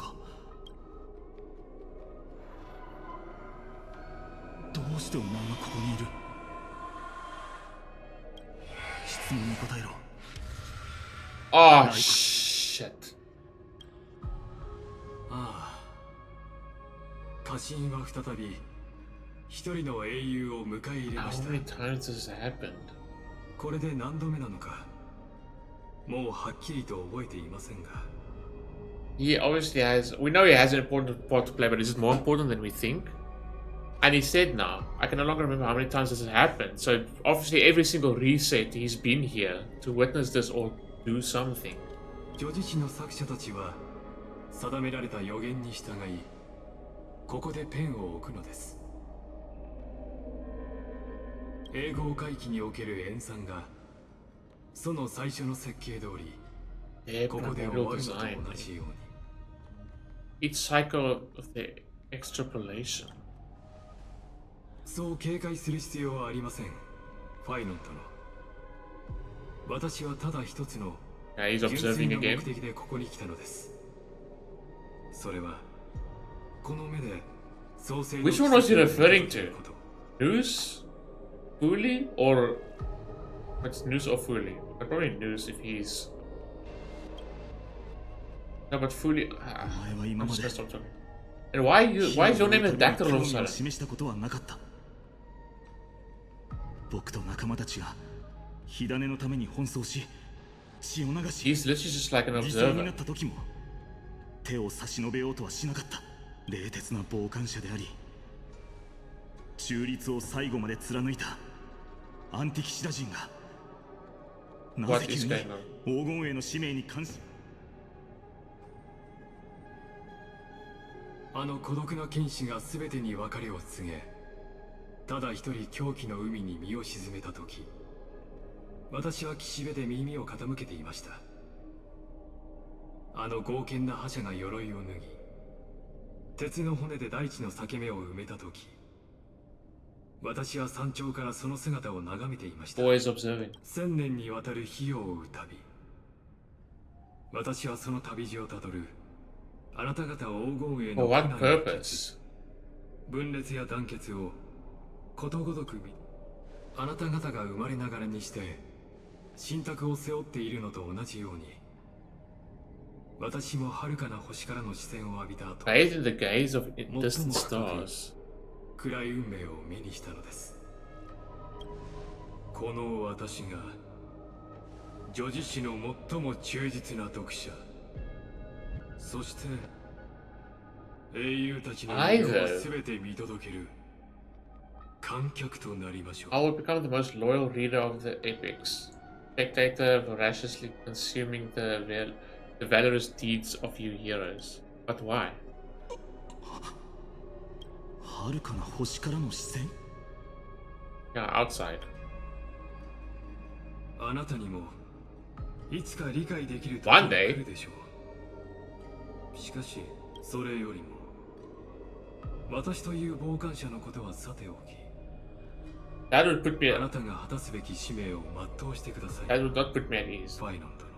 [SPEAKER 6] どうしてお前がここにいる？質問に答えろ。
[SPEAKER 1] Oh shit.
[SPEAKER 8] ああ。家臣は再び一人の英雄を迎え入れました。
[SPEAKER 1] How many times has this happened?
[SPEAKER 8] これで何度目なのか、もうはっきりと覚えていませんが。
[SPEAKER 1] He obviously has. We know he has an important part to play, but is it more important than we think? And he said now, I can no longer remember how many times this has happened. So obviously every single reset he's been here to witness this or do something.
[SPEAKER 8] 叙事詩の作者たちは定められた予言に従いここでペンを置くのです。英語回帰における演算がその最初の設計通りここで終わるのと同じように。
[SPEAKER 1] Each cycle of the extrapolation.
[SPEAKER 8] そう警戒する必要はありません、ファイノン殿。私はただ一つの純粋な目的でここに来たのです。それはこの目で創世の
[SPEAKER 1] Which one was he referring to? Noose? Fuli? Or what's Noose or Fuli? Probably Noose if he's no, but Fuli. I'm just gonna stop talking. And why is your name a doctor all of a sudden?
[SPEAKER 9] 僕と仲間たちが火種のために奔走し血を流し
[SPEAKER 1] He's literally just like an
[SPEAKER 9] 犠牲に
[SPEAKER 1] observer.
[SPEAKER 9] なった時も手を差し伸べようとはしなかった。冷徹な傍観者であり中立を最後まで貫いたアンティキシダ人がなぜ急に黄金への使命に関し
[SPEAKER 8] あの孤独な剣士が全てに別れを告げ、ただ一人狂気の海に身を沈めた時、私は岸辺で耳を傾けていました。あの剛健な覇者が鎧を脱ぎ、鉄の骨で大地の裂け目を埋めた時、私は山頂からその姿を眺めていました。1000年にわたる火を追う旅。私はその旅路をたどるあなた方黄金への苦難の決、分裂や団結をことごとく見、あなた方が生まれながらにして信託を背負っているのと同じように、私も遥かな星からの視線を浴びた後、
[SPEAKER 1] Bathed in the gaze of distant stars.
[SPEAKER 8] 暗い運命を目にしたのです。この私が叙事詩の最も忠実な読者、そして英雄たちの魅力を全て見届ける観客となりましょう。
[SPEAKER 1] I will become the most loyal reader of the epics, spectator voraciously consuming the valorous deeds of you heroes. But why?
[SPEAKER 9] 遥かな星からの視線
[SPEAKER 1] Yeah, outside.
[SPEAKER 8] あなたにもいつか理解できる時
[SPEAKER 1] が来
[SPEAKER 8] るでしょう。しかしそれよりも私という傍観者のことはさておき、
[SPEAKER 1] That would put me
[SPEAKER 8] あなたが果たすべき使命を全うしてください。
[SPEAKER 1] That would not put me at ease.
[SPEAKER 8] ファイノン殿。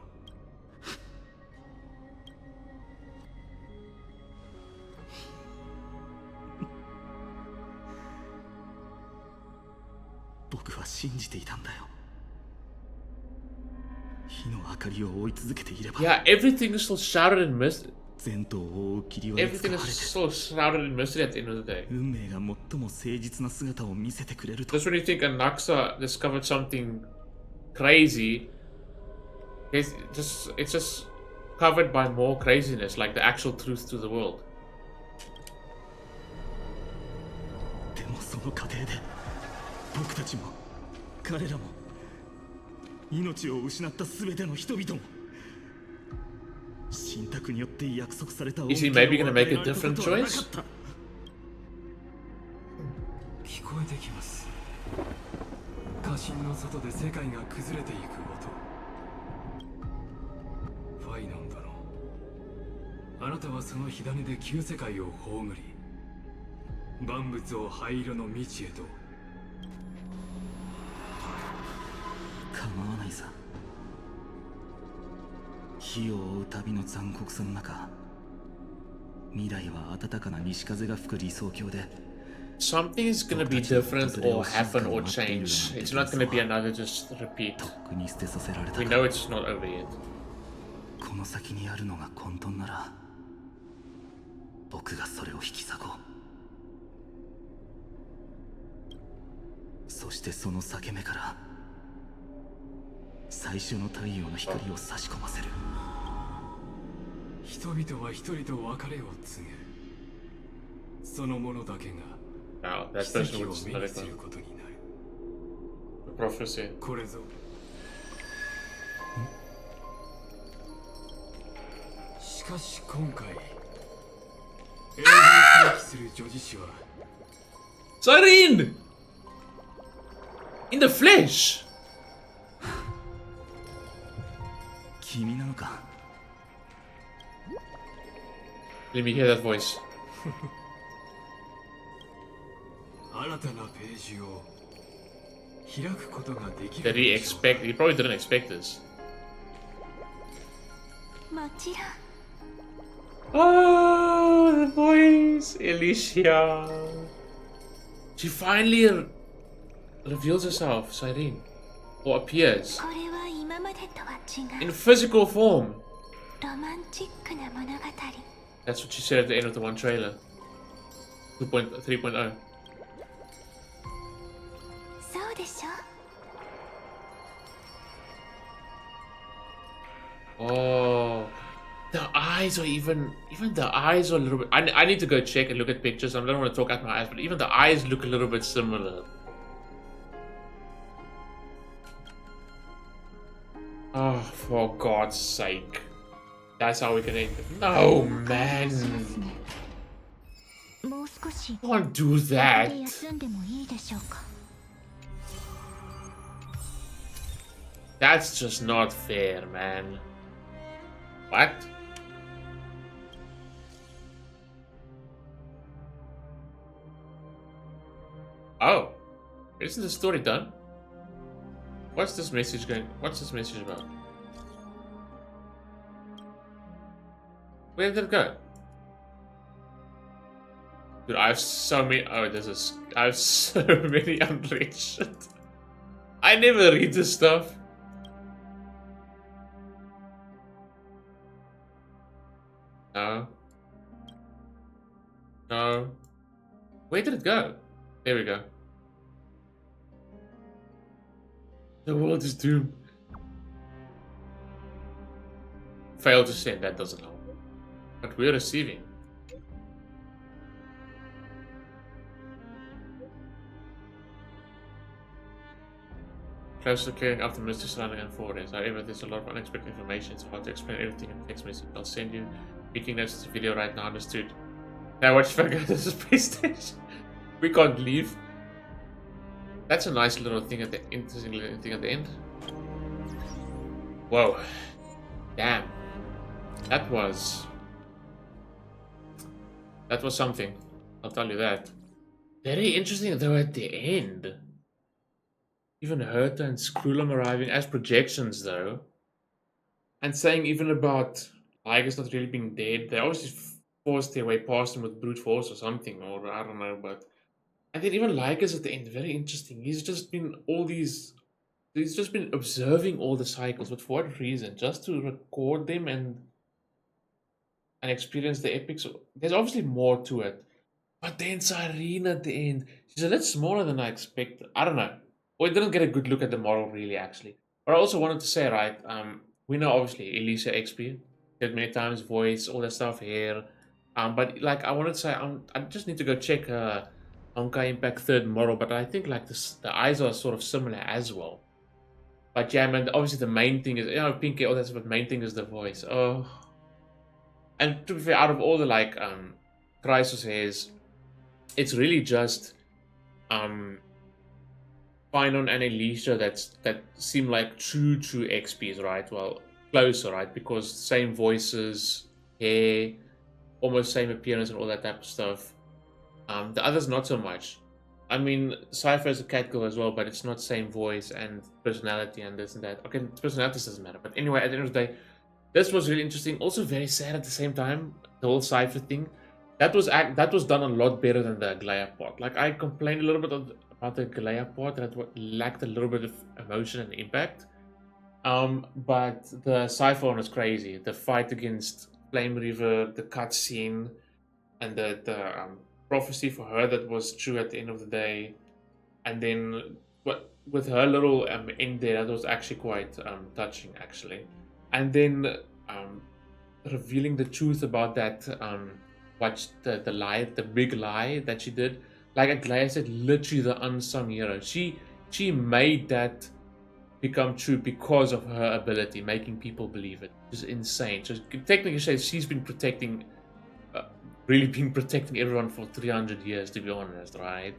[SPEAKER 9] 僕は信じていたんだよ。火の明かりを追い続けていれば。
[SPEAKER 1] Yeah, everything is still shrouded in mystery.
[SPEAKER 9] 全島を覆う霧は
[SPEAKER 1] Everything is still shrouded in mystery at the end of the day.
[SPEAKER 9] 運命が最も誠実な姿を見せてくれると。
[SPEAKER 1] Just when you think Anaxa discovered something crazy, it's just covered by more craziness, like the actual truth to the world.
[SPEAKER 9] でもその過程で僕たちも彼らも命を失った全ての人々も信託によって約束された
[SPEAKER 1] Is he maybe gonna make a different choice?
[SPEAKER 8] 聞こえてきます。家臣の外で世界が崩れていく音。ファイノン殿、あなたはその火種で旧世界を葬り、万物を灰色の未知へと。
[SPEAKER 9] 構わないさ。火を追う旅の残酷さの中、未来は暖かな西風が吹く理想郷で
[SPEAKER 1] Something is gonna be different or happen or change. It's not gonna be another just repeat. We know it's not over yet.
[SPEAKER 9] この先にあるのが混沌なら、僕がそれを引き裂こう。そしてその裂け目から最初の太陽の光を差し込ませる。
[SPEAKER 8] 人々は一人と別れを告げ、その者だけが
[SPEAKER 1] Now, that
[SPEAKER 8] 奇
[SPEAKER 1] person
[SPEAKER 8] 跡を
[SPEAKER 1] would
[SPEAKER 8] 目
[SPEAKER 1] not
[SPEAKER 8] にす
[SPEAKER 1] have
[SPEAKER 8] ることになる。
[SPEAKER 1] the prophecy.
[SPEAKER 8] これぞかし今回英語を提起する女児誌は
[SPEAKER 1] Cyrene! In the flesh!
[SPEAKER 9] 君なのか
[SPEAKER 1] Let me hear that voice.
[SPEAKER 8] 新たなページを開くことができ
[SPEAKER 1] Did
[SPEAKER 8] る
[SPEAKER 1] he expect? He probably didn't expect this.
[SPEAKER 4] もちろん
[SPEAKER 1] Oh, the voice, Alicia. She finally reveals herself, Cyrene, or appears
[SPEAKER 4] これは今までとは違
[SPEAKER 1] in
[SPEAKER 4] う
[SPEAKER 1] physical form.
[SPEAKER 4] ロマンチックな物語
[SPEAKER 1] That's what she said at the end of the one trailer. 3.0.
[SPEAKER 4] そうでしょ
[SPEAKER 1] Oh, the eyes are even the eyes are a little bit. I need to go check and look at pictures. I don't want to talk out my eyes, but even the eyes look a little bit similar. Oh, for God's sake. That's how we can end it. No, man.
[SPEAKER 4] もう少し
[SPEAKER 1] Don't do
[SPEAKER 4] ここ
[SPEAKER 1] that.
[SPEAKER 4] で休んでもいいでしょうか
[SPEAKER 1] That's just not fair, man. What? Oh. Isn't the story done? What's this message going? What's this message about? Where did it go? Dude, I have so many. Oh, I have so many unread shit. I never read this stuff. No. No. Where did it go? There we go. The world is doomed. Fail to send, that doesn't help. But we're receiving. Close to clearing up the mystery surrounding amphoreus. However, there's a lot of unexpected information. It's hard to explain everything in text message. I'll send you meeting notes to the video right now. Understood. Now watch if I go to the space station. We can't leave. That's a nice little thing at the interesting little thing at the end. Whoa. Damn. That was something. I'll tell you that. Very interesting though at the end. Even Herta and Skrullum arriving as projections though. And saying even about Liger's not really being dead. They obviously forced their way past him with brute force or something, or I don't know, but and then even Liger's at the end, very interesting. He's just been observing all the cycles, but for what reason? Just to record them and experience the epics. There's obviously more to it. But then Cyrene at the end, she's a little smaller than I expected. I don't know. Or I didn't get a good look at the model really actually. But I also wanted to say, right, we know obviously Elisa XP, said many times, voice, all that stuff here. But like I wanted to say, I just need to go check Honkai Impact 3rd model, but I think like the eyes are sort of similar as well. But yeah, man, obviously the main thing is, you know, Pinky, all that stuff, but main thing is the voice. Oh. And to be fair, out of all the like Chrysos hairs, it's really just Finon and Alicia that seem like true XPs, right? Well, closer, right? Because same voices, hair, almost same appearance and all that type of stuff. The others not so much. I mean, Cipher is a catgirl as well, but it's not same voice and personality and this and that. Okay, personality doesn't matter. But anyway, at the end of the day, this was really interesting. Also very sad at the same time. The whole Cipher thing. That was done a lot better than the Aglaia part. Like I complained a little bit about the Aglaia part that lacked a little bit of emotion and impact. But the Cipher one was crazy. The fight against Flame River, the cutscene, and the prophecy for her that was true at the end of the day, and then with her little end there, that was actually quite touching actually. And then revealing the truth about that the lie, the big lie that she did, like Aglaia said, literally the unsung hero. She made that become true because of her ability, making people believe it. It's insane. So technically, she's been protecting, really been protecting everyone for 300 years, to be honest, right?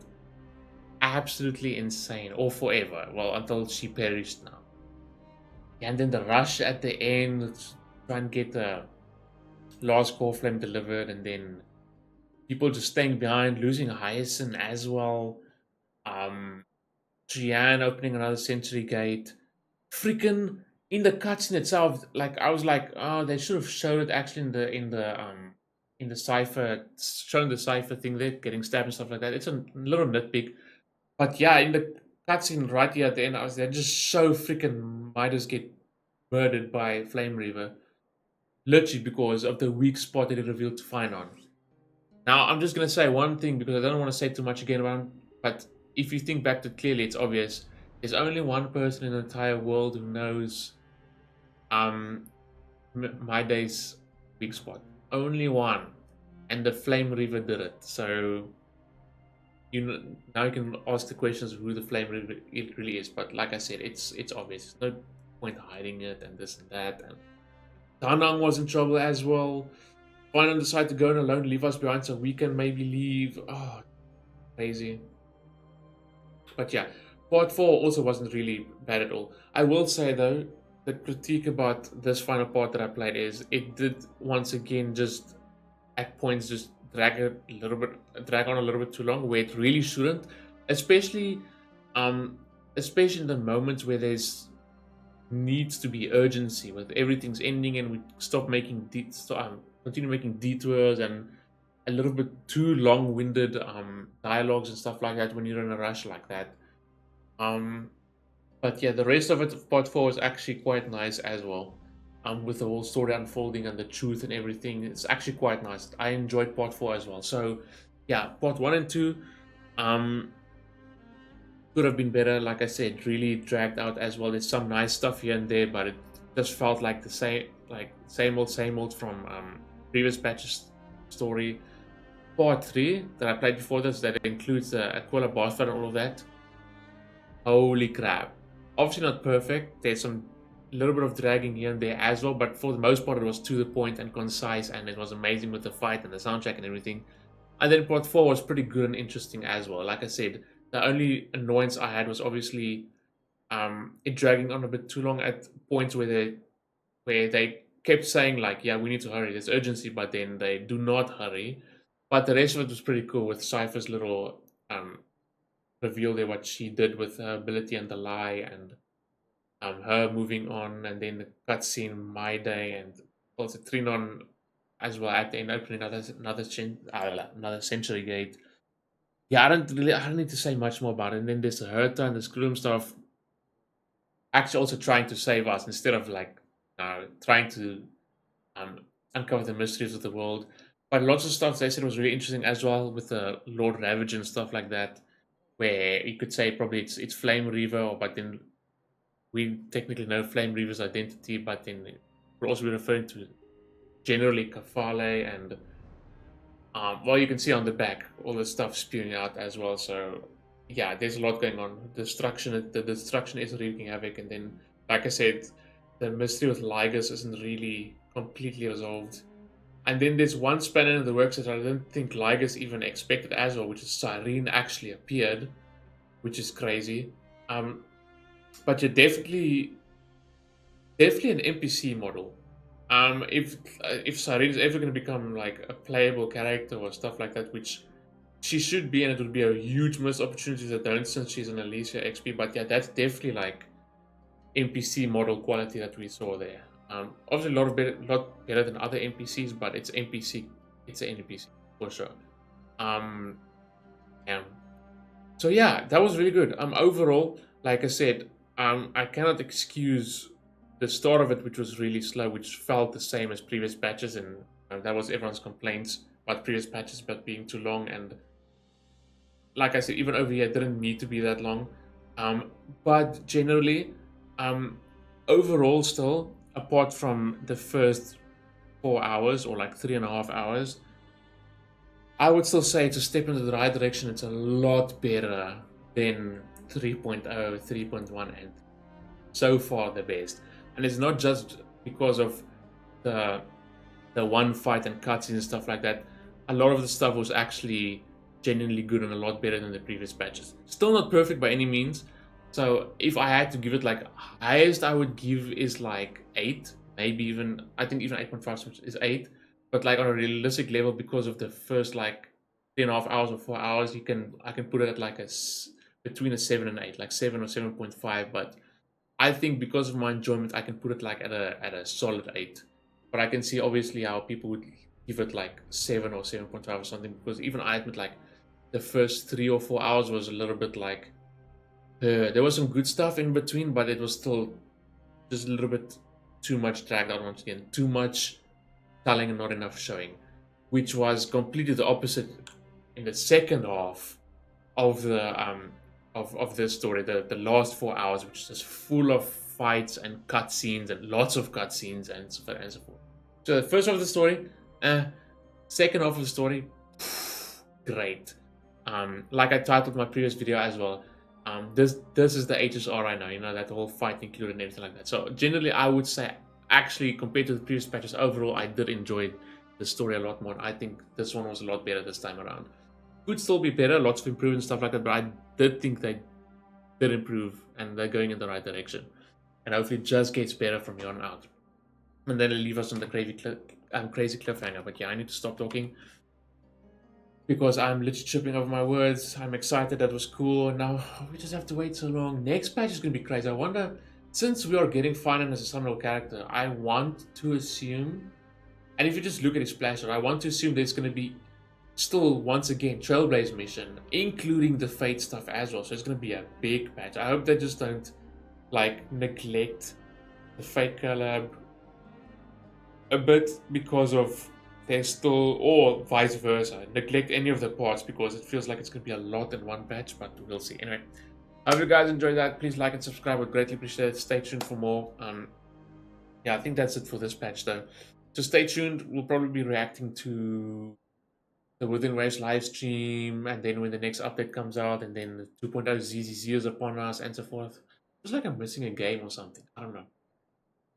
[SPEAKER 1] Absolutely insane, or forever. Well, until she perished now. And then the rush at the end, try and get the last core flame delivered, and then people just staying behind, losing Hyacine as well. Trian opening another sensory gate. Freaking in the cutscene itself, like I was like, oh, they should have shown it actually in the cipher, shown the cipher thing there, getting stabbed and stuff like that. It's a little nitpick, but yeah, in the cutscene right here at the end, I was there just so freaking Midas get murdered by Flame Reaver, literally because of the weak spot that it revealed to Finon. Now I'm just gonna say one thing because I don't want to say too much again about him, but if you think back to it clearly, it's obvious. There's only one person in the entire world who knows Miday's weak spot. Only one. And the Flame Reaver did it. So now you can ask the questions of who the Flame Reaver it really is. But like I said, it's obvious. There's no point hiding it and this and that. And Danang was in trouble as well. Finon decided to go on alone, leave us behind so we can maybe leave. Oh, crazy. But yeah, part 4 also wasn't really bad at all. I will say though, the critique about this final part that I played is it did once again just at points just drag on a little bit too long, where it really shouldn't. Especially in the moments where there's needs to be urgency, with everything's ending and we stop making continue making detours and a little bit too long-winded dialogues and stuff like that when you're in a rush like that. But yeah, the rest of it, part 4, was actually quite nice as well. With the whole story unfolding and the truth and everything, it's actually quite nice. I enjoyed part 4 as well. So yeah, part 1 and 2 could have been better. Like I said, really dragged out as well. There's some nice stuff here and there, but it just felt like the same old from previous patches story. Part 3 that I played before this, that includes the Aquila boss fight and all of that. Holy crap. Obviously not perfect. There's some little bit of dragging here and there as well, but for the most part it was to the point and concise, and it was amazing with the fight and the soundtrack and everything. And then part 4 was pretty good and interesting as well. Like I said, the only annoyance I had was obviously it dragging on a bit too long at points where they kept saying like, yeah, we need to hurry, there's urgency, but then they do not hurry. But the rest of it was pretty cool, with Cypher's little reveal there, what she did with her ability and the lie, and her moving on, and then the cutscene, My Day, and also Trinon as well at the end, opening another century gate. Yeah, I don't need to say much more about it. And then there's the Herta and the Scroom stuff actually also trying to save us instead of like trying to uncover the mysteries of the world. But lots of stuff they said was really interesting as well, with the Lord Ravage and stuff like that, where you could say probably it's Flame Reaver, but then we technically know Flame Reaver's identity, but then we're also referring to generally Kafale, and well, you can see on the back all the stuff spewing out as well. So yeah, there's a lot going on. The destruction is wreaking havoc, and then like I said, the mystery with Lygus isn't really completely resolved. And then there's one spanner in the works that I didn't think Lygus even expected as well, which is Cyrene actually appeared, which is crazy. But you're definitely an NPC model. If Cyrene is ever going to become like a playable character or stuff like that, which she should be, and it would be a huge missed opportunity that don't, since she's an Alicia XP. But yeah, that's definitely like NPC model quality that we saw there. Obviously a lot better than other NPCs, but it's NPC. It's an NPC for sure. Yeah. So yeah, that was really good. Overall, like I said, I cannot excuse the start of it, which was really slow, which felt the same as previous patches, and that was everyone's complaints about previous patches about being too long. And like I said, even over here, it didn't need to be that long. But generally, overall, still, apart from the first 4 hours or like 3.5 hours, I would still say it's a step into the right direction. It's a lot better than 3.0, 3.1, and so far the best. And it's not just because of the one fight and cutscenes and stuff like that. A lot of the stuff was actually genuinely good and a lot better than the previous patches. Still not perfect by any means. So if I had to give it, like, highest I would give is like 8, maybe even, I think even 8.5 is 8. But like on a realistic level, because of the first like 3.5 hours or 4 hours, I can put it at like between a 7 and 8, like 7 or 7.5. But I think because of my enjoyment, I can put it like at a solid 8. But I can see obviously how people would give it like 7 or 7.5 or something, because even I admit, like, the first 3 or 4 hours was a little bit like, there was some good stuff in between, but it was still just a little bit too much dragged out once again. Too much telling and not enough showing, which was completely the opposite in the second half of the of this story. The last 4 hours, which is just full of fights and cutscenes and lots of cutscenes and so forth and so forth. So the first half of the story, second half of the story, great. Like I titled my previous video as well, this is the HSR right now, you know, that whole fight included and everything like that. So generally I would say, actually, compared to the previous patches, overall I did enjoy the story a lot more. I think this one was a lot better this time around. Could still be better, lots of improvement and stuff like that, but I did think they did improve and they're going in the right direction. And hopefully it just gets better from here on out. And then it'll leave us on the crazy cliffhanger. But yeah, I need to stop talking, because I'm literally tripping over my words. I'm excited, that was cool. Now we just have to wait so long. Next patch is going to be crazy. I wonder, since we are getting Finan as a Sunroll character, I want to assume, and if you just look at his splash, I want to assume there's going to be still, once again, Trailblaze mission, including the Fate stuff as well. So it's going to be a big patch. I hope they just don't, like, neglect the Fate collab a bit because of there's still, or vice versa, neglect any of the parts, because it feels like it's going to be a lot in one patch, but we'll see. Anyway, I hope you guys enjoyed that. Please like and subscribe, would greatly appreciate it. Stay tuned for more. Yeah, I think that's it for this patch though. So stay tuned. We'll probably be reacting to the Within Race live stream, and then when the next update comes out, and then the 2.0 ZZZ is upon us, and so forth. It's like I'm missing a game or something. I don't know.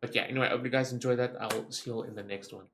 [SPEAKER 1] But yeah, anyway, I hope you guys enjoy that. I'll see you all in the next one.